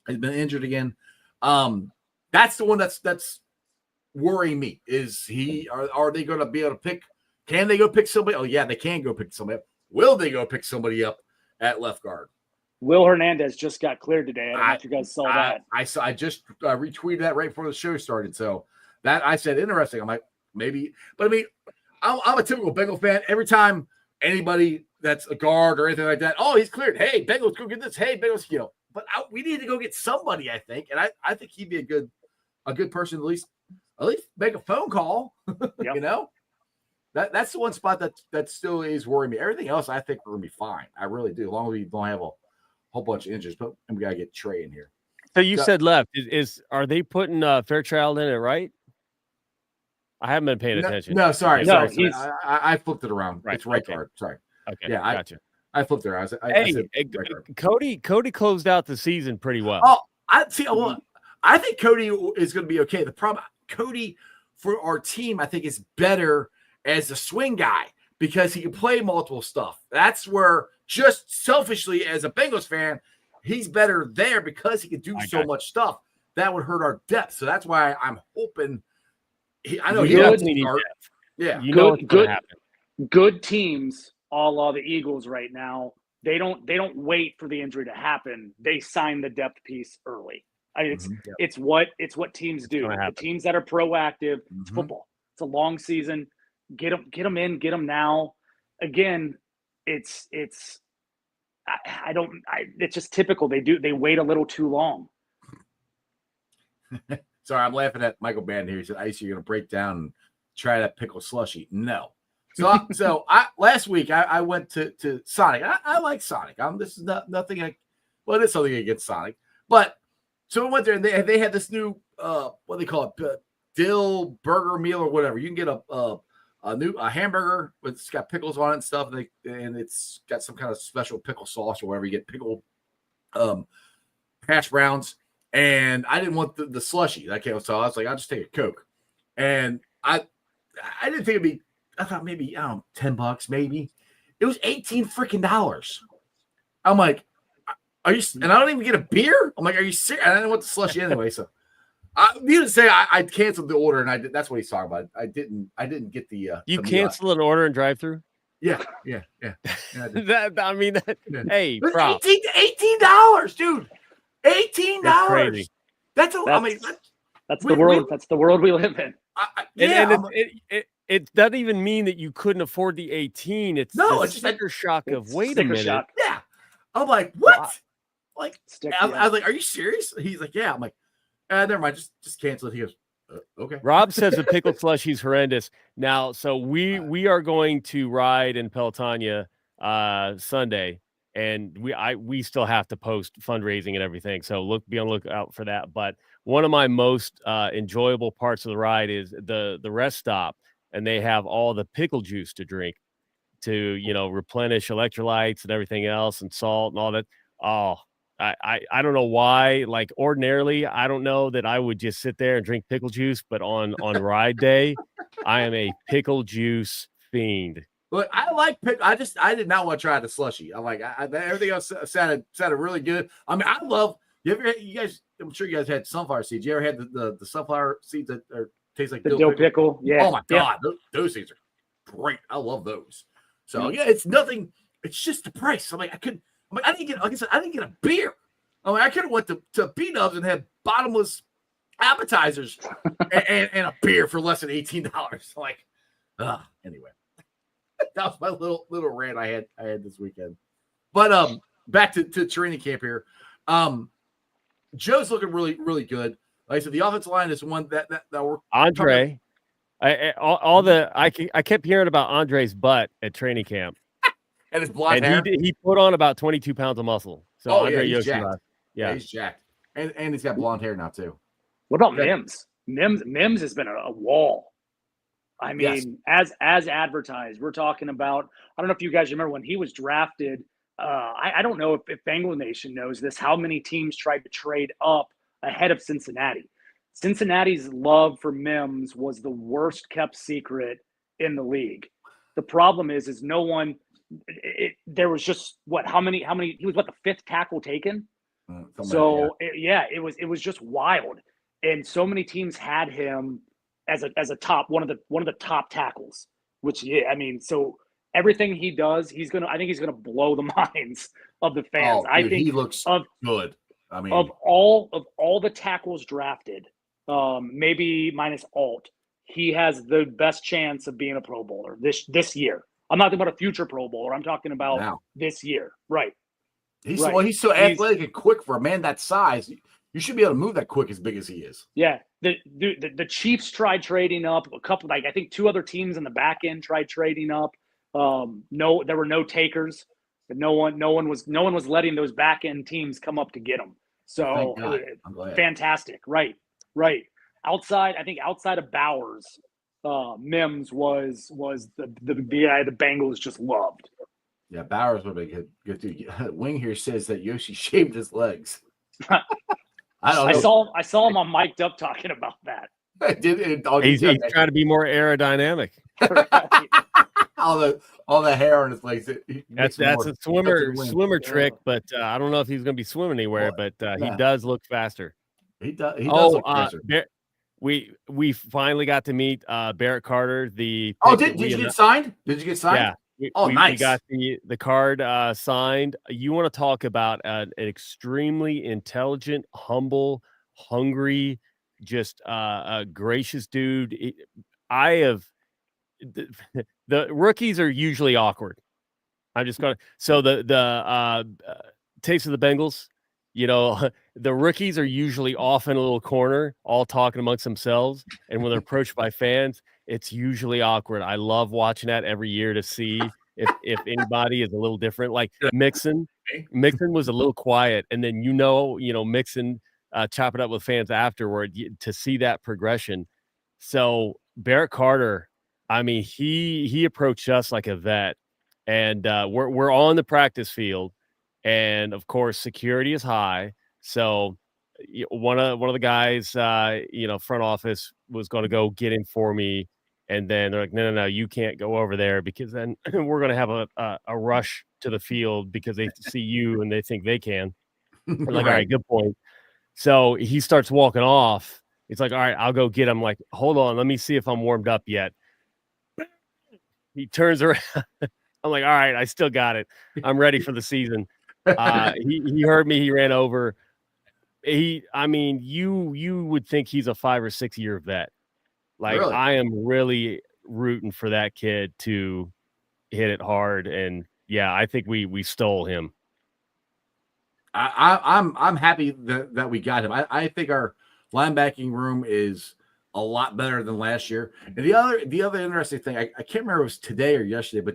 has been injured again. That's the one that's worrying me. Is are they going to be able to pick? Can they go pick somebody? Oh yeah, they can go pick somebody up. Will they go pick somebody up at left guard? Will Hernandez just got cleared today. I don't know if you guys saw that. I just retweeted that right before the show started. So that I said interesting. I'm like maybe, but I mean, I'm a typical Bengal fan. Every time anybody that's a guard or anything like that, oh, he's cleared. Hey, Bengals, go get this. Hey, Bengals, But we need to go get somebody. I think, and I think he'd be a good person at least make a phone call. Yep. That's the one spot that still is worrying me. Everything else, I think we're gonna be fine. I really do. As long as we don't have a whole bunch of injuries, but we gotta get Trey in here. So you said left. Are they putting Fairchild in it, right? I haven't been paying attention. No, sorry. No, I flipped it around. Right, It's right okay. guard. Sorry. Okay, Yeah, gotcha. I flipped her. I said, Cody closed out the season pretty well. Oh, I see. Well, I think Cody is going to be okay. The problem, Cody, for our team, I think is better as a swing guy because he can play multiple stuff. That's where, just selfishly as a Bengals fan, he's better there because he can do so much stuff. That would hurt our depth. So that's why I'm hoping. I know he definitely need depth. Yeah, you know what's going to happen. Good teams, a la the Eagles right now, they don't wait for the injury to happen. They sign the depth piece early. I mean, it's what teams do. The teams that are proactive. It's football. It's a long season. Get them in. Get them now. Again, it's just typical. They wait a little too long. Sorry, I'm laughing at Michael Band here. He said, "Ice, you're going to break down and try that pickle slushy." No. So last week I went to Sonic. I like Sonic. This is nothing. It is something against Sonic. But so I went there and they had this new what they call it, dill burger meal or whatever. You can get a new hamburger with it's got pickles on it and stuff, and it's got some kind of special pickle sauce or whatever. You get pickled hash browns. And I didn't want the slushy. So I was like, I'll just take a Coke. And I didn't think it'd be. I thought maybe $10 maybe. It was $18 freaking. I'm like, are you? And I don't even get a beer. I'm like, are you serious? I didn't want the slushy anyway. So needless to say, I canceled the order, and that's what he's talking about. I didn't get the. You canceled an order and drive through? Yeah. Hey, props. $18, dude. $18. That's crazy. That's the world. That's the world we live in. It doesn't even mean that you couldn't afford the 18. It's just sticker shock of wait a minute. Shock. Yeah. I'm like, what? Like, I was like, are you serious? He's like, yeah. I'm like, never mind. Just cancel it. He goes, okay. Rob says the pickle slushy's horrendous. Now, so we are going to ride in Pelotonia Sunday. And we still have to post fundraising and everything. So be on the lookout for that. But one of my most enjoyable parts of the ride is the rest stop. And they have all the pickle juice to drink to, replenish electrolytes and everything else and salt and all that. Oh, I don't know why. Like ordinarily, I don't know that I would just sit there and drink pickle juice. But on ride day, I am a pickle juice fiend. Look, I like pickle. I did not want to try the slushy. I'm like, everything else sounded really good. I mean, I love. You guys? I'm sure you guys had sunflower seeds. You ever had the sunflower seeds that taste like the dill pickle? Yeah. Oh my god, those seeds are great. I love those. So yeah, it's nothing. It's just the price. I'm like, I didn't get. Like I said, I didn't get a beer. I'm like, I could have went to B-Dubs and had bottomless appetizers and a beer for less than $18. Like, anyway. That was my little rant I had this weekend. But back to training camp here. Joe's looking really, really good. Like I said, the offensive line is one that we're Andre. I kept hearing about Andre's butt at training camp. And his blonde hair. He put on about 22 pounds of muscle. So Andre he's Yoshida. jacked. Yeah, he's jacked. And he's got blonde hair now too. What about Mims? Mims has been a wall. I mean, as advertised, we're talking about, I don't know if you guys remember when he was drafted. I don't know if Bengal Nation knows this, how many teams tried to trade up ahead of Cincinnati. Cincinnati's love for Mims was the worst kept secret in the league. The problem is no one, there was just how many, he was the fifth tackle taken. It was just wild. And so many teams had him as a top one of the top tackles, which so everything he does, I think he's gonna blow the minds of the fans. I think he looks good. I mean, of all the tackles drafted, maybe minus Alt, he has the best chance of being a Pro Bowler this year. I'm not talking about a future Pro Bowler. I'm talking about this year. Right. He's so athletic and quick for a man that size. You should be able to move that quick as big as he is. Yeah. The Chiefs tried trading up a couple, I think two other teams in the back end tried trading up. No, there were no takers, but no one was letting those back end teams come up to get them. So fantastic. Right. Outside of Bowers, Mims was the guy the Bengals just loved. Yeah, Bowers would be good dude. Wing here says that Yoshi shaved his legs. I don't know. I saw him on Mic'd Up talking about that. He's trying to be more aerodynamic. Right. all the hair on his legs. That's a swimmer trick, but I don't know if he's going to be swimming anywhere. But he does look faster. He does look faster. We finally got to meet Barrett Carter. Did you get signed? Did you get signed? Yeah. Nice. We got the card signed. You want to talk about an extremely intelligent, humble, hungry, just a gracious dude. The rookies are usually awkward. I'm just going to the Taste of the Bengals. You know, the rookies are usually off in a little corner, all talking amongst themselves. And when they're approached by fans, it's usually awkward. I love watching that every year to see if anybody is a little different. Like Mixon was a little quiet, and then Mixon chop it up with fans afterward to see that progression. So Barrett Carter, I mean, he approached us like a vet, and we're on the practice field. And of course, security is high. So one of the guys, front office was going to go get him for me. And then they're like, no, you can't go over there because then we're going to have a rush to the field because they see you and they think they can. We're like, all right, good point. So he starts walking off. It's like, all right, I'll go get him. I'm like, hold on, let me see if I'm warmed up yet. He turns around. I'm like, all right, I still got it. I'm ready for the season. He heard me. He ran over. You would think he's a 5 or 6 year vet. Like, really? I am really rooting for that kid to hit it hard. And yeah, I think we stole him. I'm happy that we got him. I think our linebacking room is a lot better than last year. And the other interesting thing, I can't remember if it was today or yesterday, but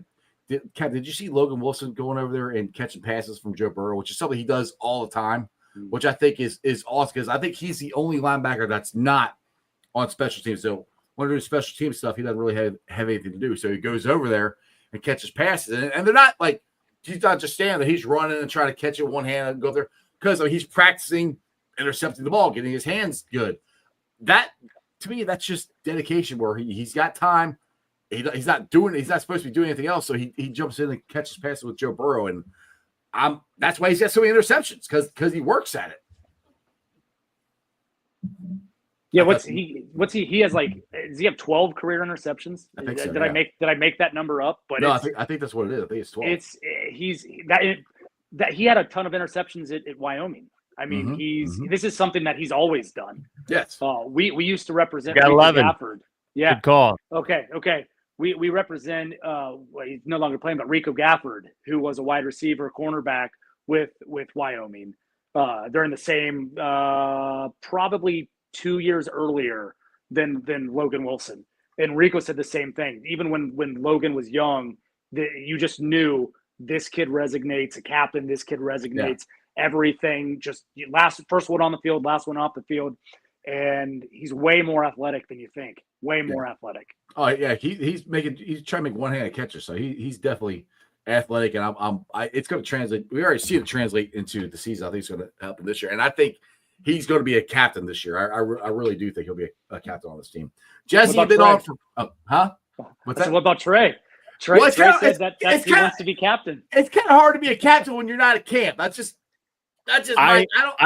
did you see Logan Wilson going over there and catching passes from Joe Burrow, which is something he does all the time, which I think is awesome because I think he's the only linebacker that's not on special teams. So when doing special team stuff, he doesn't really have anything to do. So he goes over there and catches passes, and they're not like he's not just standing there. He's running and trying to catch it with one hand and go there because he's practicing intercepting the ball, getting his hands good. That to me, that's just dedication where he's got time. He's not supposed to be doing anything else. So he jumps in and catches passes with Joe Burrow. And that's why he's got so many interceptions because he works at it. Yeah. He has like, does he have 12 career interceptions? I think so, did I make that number up? But no, I think that's what it is. I think it's 12. He had a ton of interceptions at Wyoming. I mean, this is something that he's always done. Yes. We used to represent Rico 11. Gafford. Yeah. Good call. Okay. We represent he's no longer playing, but Rico Gafford, who was a wide receiver cornerback with Wyoming during the same probably 2 years earlier than Logan Wilson. And Rico said the same thing. Even when Logan was young, you just knew this kid resonates, a captain, this kid resonates, everything, just first one on the field, last one off the field. And he's way more athletic than you think. Way more athletic. Oh yeah, he's trying to make one-handed catcher, so he's definitely athletic, and it's going to translate. We already see it translate into the season. I think it's going to help him this year, and I think he's going to be a captain this year. I really do think he'll be a captain on this team. Jesse, you've been on for What's that? What about Trey? Trey said that he wants to be captain. It's kind of hard to be a captain when you're not at camp. I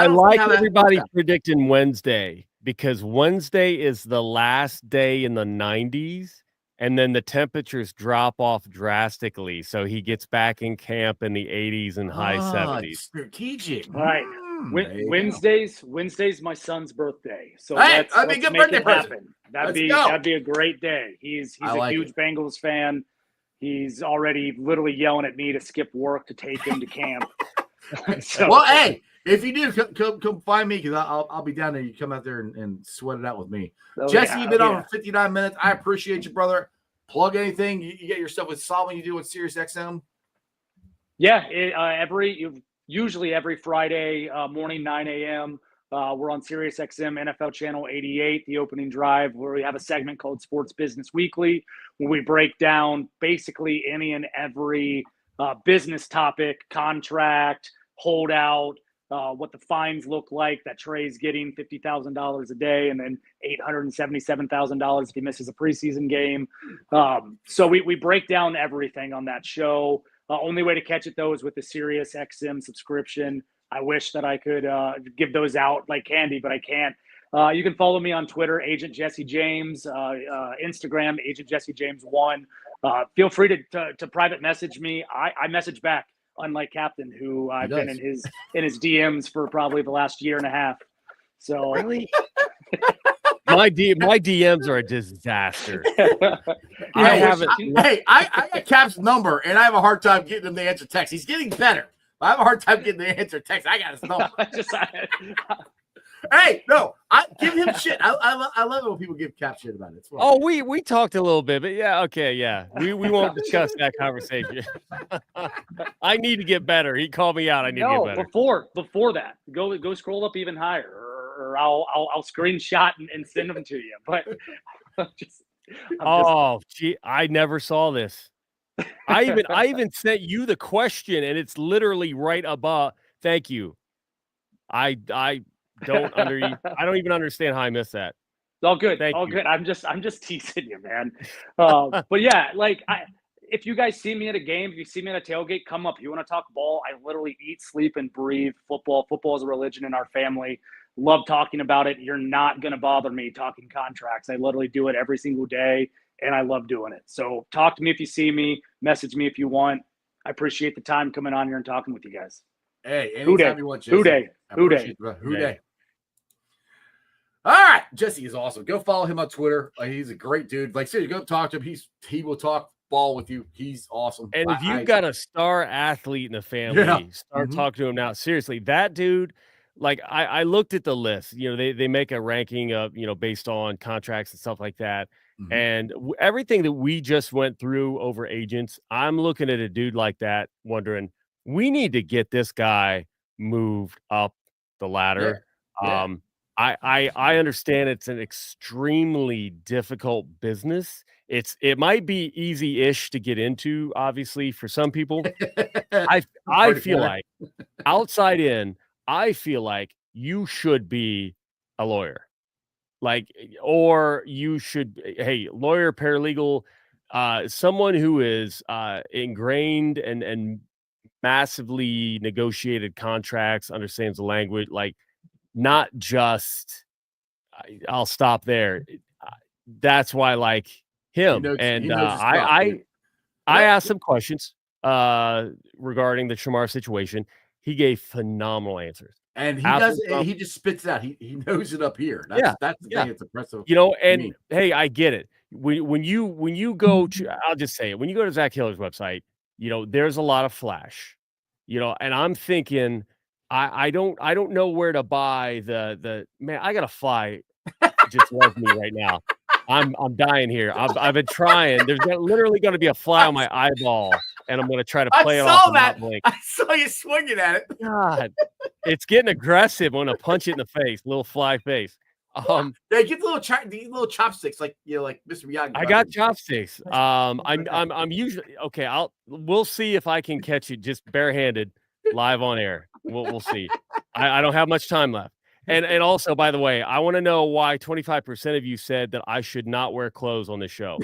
like everybody predicting Wednesday. Because Wednesday is the last day in the 90s, and then the temperatures drop off drastically. So he gets back in camp in the 80s and high 70s. Strategic. All right. Wednesday's my son's birthday. So let's make it happen. That'd be a great day. He's a huge Bengals fan. He's already literally yelling at me to skip work to take him to camp. Well, hey. If you do, come find me because I'll be down there. You come out there and sweat it out with me. Jesse, you've been on for 59 minutes. I appreciate you, brother. Plug anything. You get your stuff with Solving you do with SiriusXM? Yeah, usually every Friday morning, 9 a.m., we're on SiriusXM NFL Channel 88, the opening drive, where we have a segment called Sports Business Weekly, where we break down basically any and every business topic, contract, holdout, what the fines look like that Trey's getting $50,000 a day and then $877,000 if he misses a preseason game. So we break down everything on that show. Only way to catch it, though, is with the Sirius XM subscription. I wish that I could give those out like candy, but I can't. You can follow me on Twitter, Agent Jesse James, Instagram, Agent Jesse James 1. Feel free to private message me. I message back, unlike Captain, who I've been in his DMs for probably the last year and a half. So really, my DMs are a disaster. I got Cap's number, and I have a hard time getting him to answer text. He's getting better. I have a hard time getting the answer text. I got his number. Hey, no, I give him shit. I love it when people give Cap shit about it. Oh, we talked a little bit, but yeah, okay, yeah. We won't discuss that conversation. I need to get better. He called me out. I need to get better. Before that, go scroll up even higher, or I'll screenshot and send them to you. But gee, I never saw this. I even sent you the question, and it's literally right above. Thank you. I don't even understand how I missed that. All good. Good. I'm just teasing you, man. But yeah, like if you guys see me at a game, if you see me at a tailgate, come up. You want to talk ball? I literally eat, sleep, and breathe football. Football is a religion in our family. Love talking about it. You're not gonna bother me talking contracts. I literally do it every single day, and I love doing it. So talk to me if you see me. Message me if you want. I appreciate the time coming on here and talking with you guys. Hey, anytime you want, Jesse. Who day. All right, Jesse is awesome. Go follow him on Twitter. He's a great dude. Like, seriously, go talk to him. He will talk ball with you. He's awesome. And if you've got a star athlete in the family, start talking to him now. Seriously, that dude. Like I looked at the list. You know, they make a ranking of based on contracts and stuff like that. And everything that we just went through over agents, I'm looking at a dude like that, wondering we need to get this guy moved up the ladder. Yeah. I understand it's an extremely difficult business. It might be easy-ish to get into, obviously, for some people. I feel like outside in, I feel like you should be a lawyer. Like, or you should, hey, lawyer, paralegal, someone who is ingrained and massively negotiated contracts, understands the language, like not just, I'll stop there. That's why I like him. I asked some questions regarding the Shemar situation. He gave phenomenal answers. And he just spits it out. He knows it up here. That's the thing that's impressive. And hey, I get it. When you go to, I'll just say it, when you go to Zach Hiller's website, there's a lot of flash, and I'm thinking, I don't know where to buy the man. I gotta fly. Just love me right now. I'm dying here. I've been trying. There's literally going to be a fly on my eyeball, and I'm going to try to play it off. I saw you swinging at it. God, it's getting aggressive. I'm going to punch it in the face. Little fly face. Yeah, get the little chopsticks, like Mr. Miyagi. I got chopsticks. I'm usually okay. We'll see if I can catch it just barehanded live on air. We'll see. I don't have much time left. And also, by the way, I want to know why 25% of you said that I should not wear clothes on the show.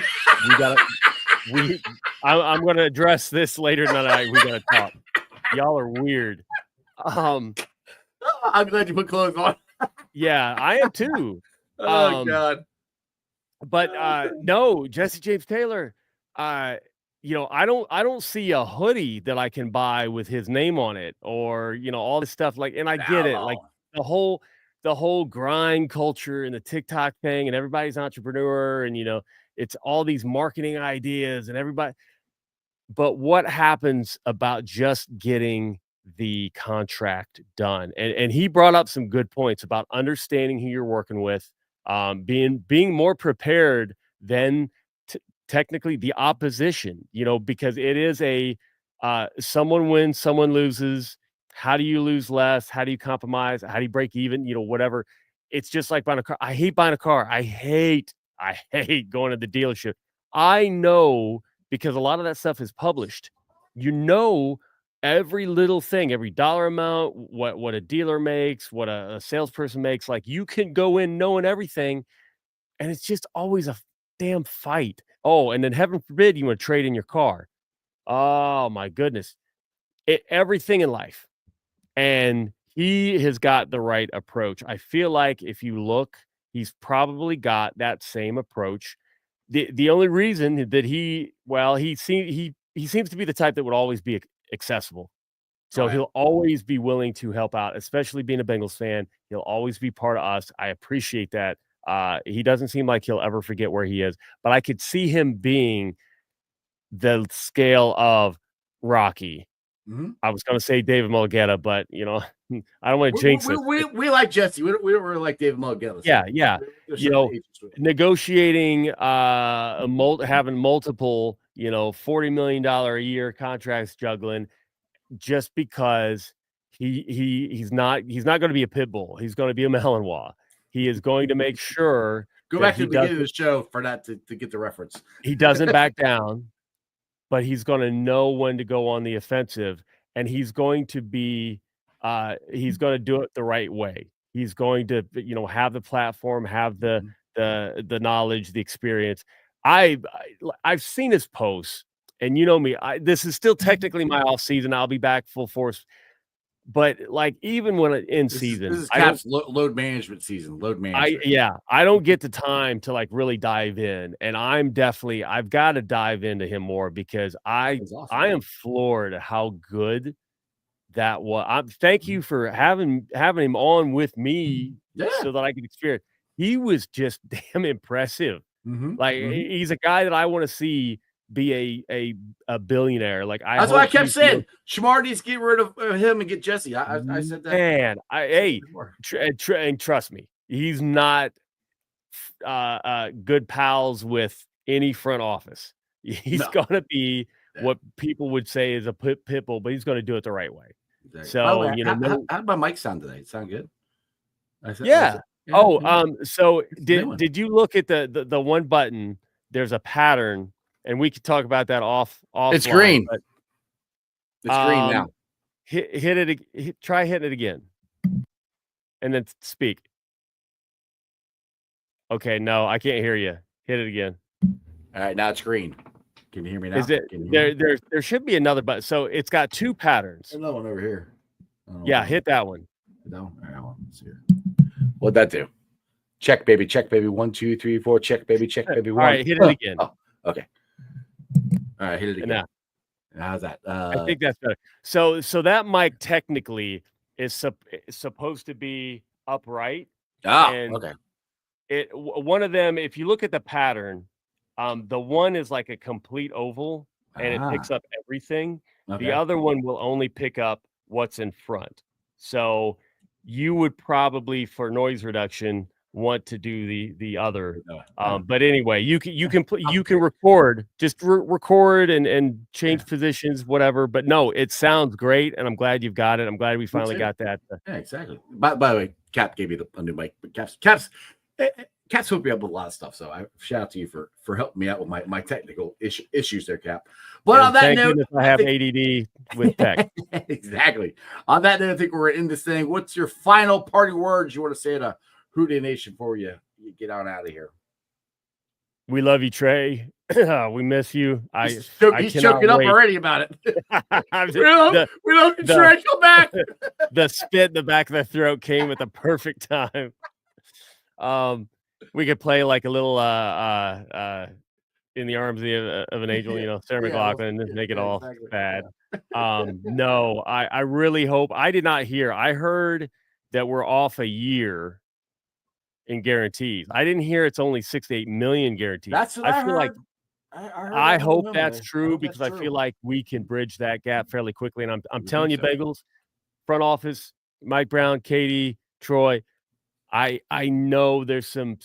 I'm going to address this later tonight. We got to talk. Y'all are weird. I'm glad you put clothes on. Yeah, I am too. Oh God. But no, Jesse James Taylor. I don't see a hoodie that I can buy with his name on it, or all this stuff. Like, and I get it. Like the whole grind culture and the TikTok thing, and everybody's an entrepreneur, and it's all these marketing ideas and everybody. But what happens about just getting the contract done? And he brought up some good points about understanding who you're working with, being more prepared than technically the opposition, because it is someone wins, someone loses. How do you lose less? How do you compromise? How do you break even? Whatever. It's just like buying a car. I hate buying a car. I hate going to the dealership. I know, because a lot of that stuff is published, you know every little thing, every dollar amount, what a dealer makes, what a salesperson makes. Like you can go in knowing everything, and it's just always a damn fight. Oh, and then heaven forbid you want to trade in your car. Oh my goodness. Everything in life. And he has got the right approach. I feel like if you look, he's probably got that same approach. The only reason that he seems to be the type that would always be accessible. So he'll always be willing to help out, especially being a Bengals fan. He'll always be part of us. I appreciate that. He doesn't seem like he'll ever forget where he is, but I could see him being the scale of Rocky. I was going to say David Mulgeta, but I don't want to jinx it. We like Jesse. We don't really like David Mulgeta. Yeah. Negotiating, having multiple, $40 million a year contracts juggling, just because he's not going to be a pit bull. He's going to be a Malinois. He is going to make sure. Go back to the beginning of the show for that to get the reference. He doesn't back down, but he's going to know when to go on the offensive, and he's going to do it the right way. He's going to, have the platform, have the knowledge, the experience. I've seen his posts, and you know me, this is still technically my off season. I'll be back full force. But even when in season, this is Cap's load management season. I don't get the time to really dive in, and I've got to dive into him more because I am floored at how good that was. Thank you for having him on with me, so that I could experience. He was just damn impressive. He's a guy that I want to see be a billionaire. That's why I kept saying Shemar needs to get rid of him and get Jesse. I said that. Man, and trust me, he's not good pals with any front office. He's gonna be what people would say is a pit bull, but he's gonna do it the right way. Exactly. So how did my mic sound today? It sound good? So did you look at the one button? There's a pattern. And we could talk about that off. It's green. It's green now. Try hitting it again, and then speak. Okay, no, I can't hear you. Hit it again. All right, now it's green. Can you hear me now? Is it there should be another button. So it's got two patterns. There's another one over here. Yeah, hit that one. No, all right, let's see here. What'd that do? Check, baby. 1, 2, 3, 4. Check, baby. 1. All right, hit it again. Oh, okay. All right, hit it again. How's that? I think that's better. So that mic technically is supposed to be upright. Okay. One of them, if you look at the pattern, the one is like a complete oval, and it picks up everything. Okay. The other one will only pick up what's in front. So you would probably, for noise reduction, want to do the other. But anyway, you can record, just record and change positions, whatever. But no, it sounds great, and I'm glad you've got it. I'm glad we finally got that. Yeah, exactly. By the way, Cap gave me a new mic, but Cap's hooked me up with a lot of stuff. So I shout out to you for helping me out with my technical issues there, Cap. But on that note, I have ADD with tech. Exactly. On that note, I think we're in this thing. What's your final party words you want to say to Hootie Nation before you get on out of here? We love you, Trey. We miss you. He's choking up already about it. we love you, Trey. Come back. The spit in the back of the throat came at the perfect time. We could play like a little in the arms of an angel, Sarah McLachlan, and just make it all bad. No, I really hope. I did not hear. I heard that we're off a year in guarantees. I didn't hear it's only 6 to 8 million guarantees. That's what I feel heard. I hope that's true, because I feel like we can bridge that gap fairly quickly. And I'm telling you, Bengals front office, Mike Brown, Katie, Troy, I know there's some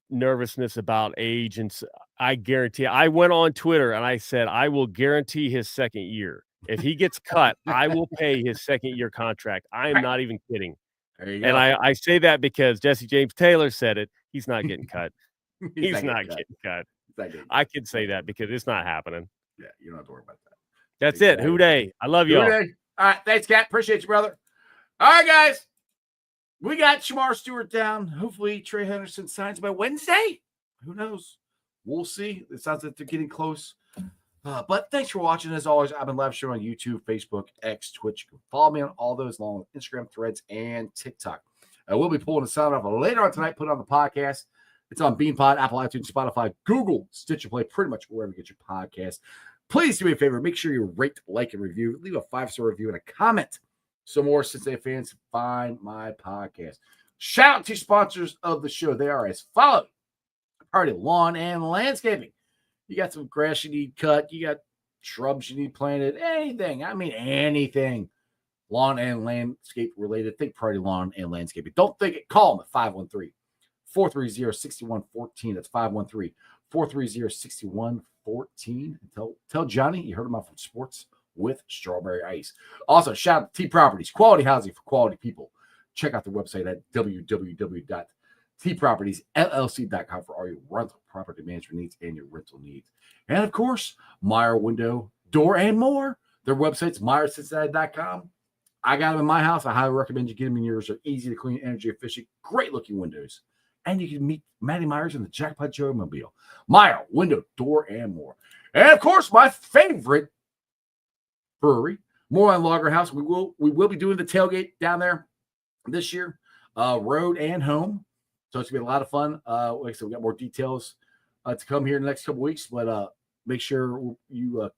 nervousness about age, and I guarantee. I went on Twitter and I said I will guarantee his second year. If he gets cut, I will pay his second year contract. I am not even kidding. And I say that because Jesse James Taylor said it. He's not getting cut. He's not getting cut. I can say that because it's not happening. Yeah, you don't have to worry about that. That's it. Who day? I love you all. All right. Thanks, Cat. Appreciate you, brother. All right, guys. We got Shemar Stewart down. Hopefully, Trey Henderson signs by Wednesday. Who knows? We'll see. It sounds like they're getting close. But thanks for watching. As always, I've been live streaming on YouTube, Facebook, X, Twitch. You can follow me on all those along with Instagram, Threads, and TikTok. We'll be pulling the sound off later on tonight. Put it on the podcast. It's on BeanPod, Apple iTunes, Spotify, Google, Stitcher Play, pretty much wherever you get your podcast. Please do me a favor. Make sure you rate, like, and review. Leave a 5-star review and a comment so more Cincinnati fans find my podcast. Shout out to sponsors of the show. They are as follows. Priority Lawn and Landscaping. You got some grass you need cut. You got shrubs you need planted. Anything. I mean, anything. Lawn and landscape related. Think Priority Lawn and Landscaping. Don't think it. Call them at 513-430-6114. That's 513-430-6114. Tell Johnny you heard him out from Sports with Strawberry Ice. Also, shout out to T Properties, quality housing for quality people. Check out the website at www.tpropertiesllc.com for all your rental property management needs and your rental needs. And of course, Meyer Window, Door, and More. Their website's MeyerCincinnati.com. I got them in my house. I highly recommend you get them in yours. They're easy to clean, energy efficient, great looking windows. And you can meet Matty Myers in the Jackpot Joe Mobile. Meyer Window, Door, and More. And of course, my favorite brewery, Moreline Lager House. We will be doing the tailgate down there this year, road and home. So it's gonna be a lot of fun. Like I said, we got more details to come here in the next couple weeks, but make sure you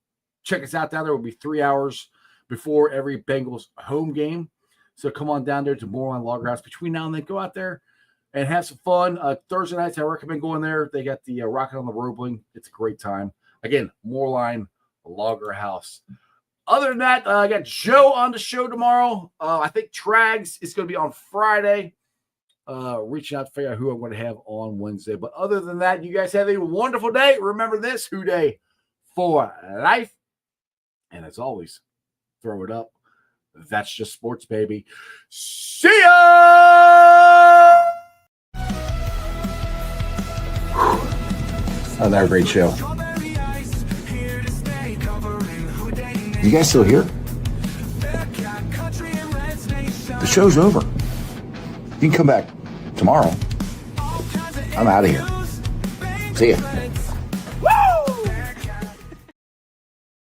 check us out down there. Will be 3 hours before every Bengals home game. So come on down there to Moreline Lager House between now and then. Go out there and have some fun. Thursday nights, I recommend going there. They got the Rocket on the Roebling. It's a great time. Again, Moreline Lager House. Other than that, I got Joe on the show tomorrow. I think Trags is going to be on Friday. Reaching out to figure out who I'm going to have on Wednesday. But other than that, you guys have a wonderful day. Remember this, Who Day for life. And as always, throw it up. That's just sports, baby. See ya! Another great show. You guys still here? The show's over. You can come back tomorrow. I'm out of here. See ya.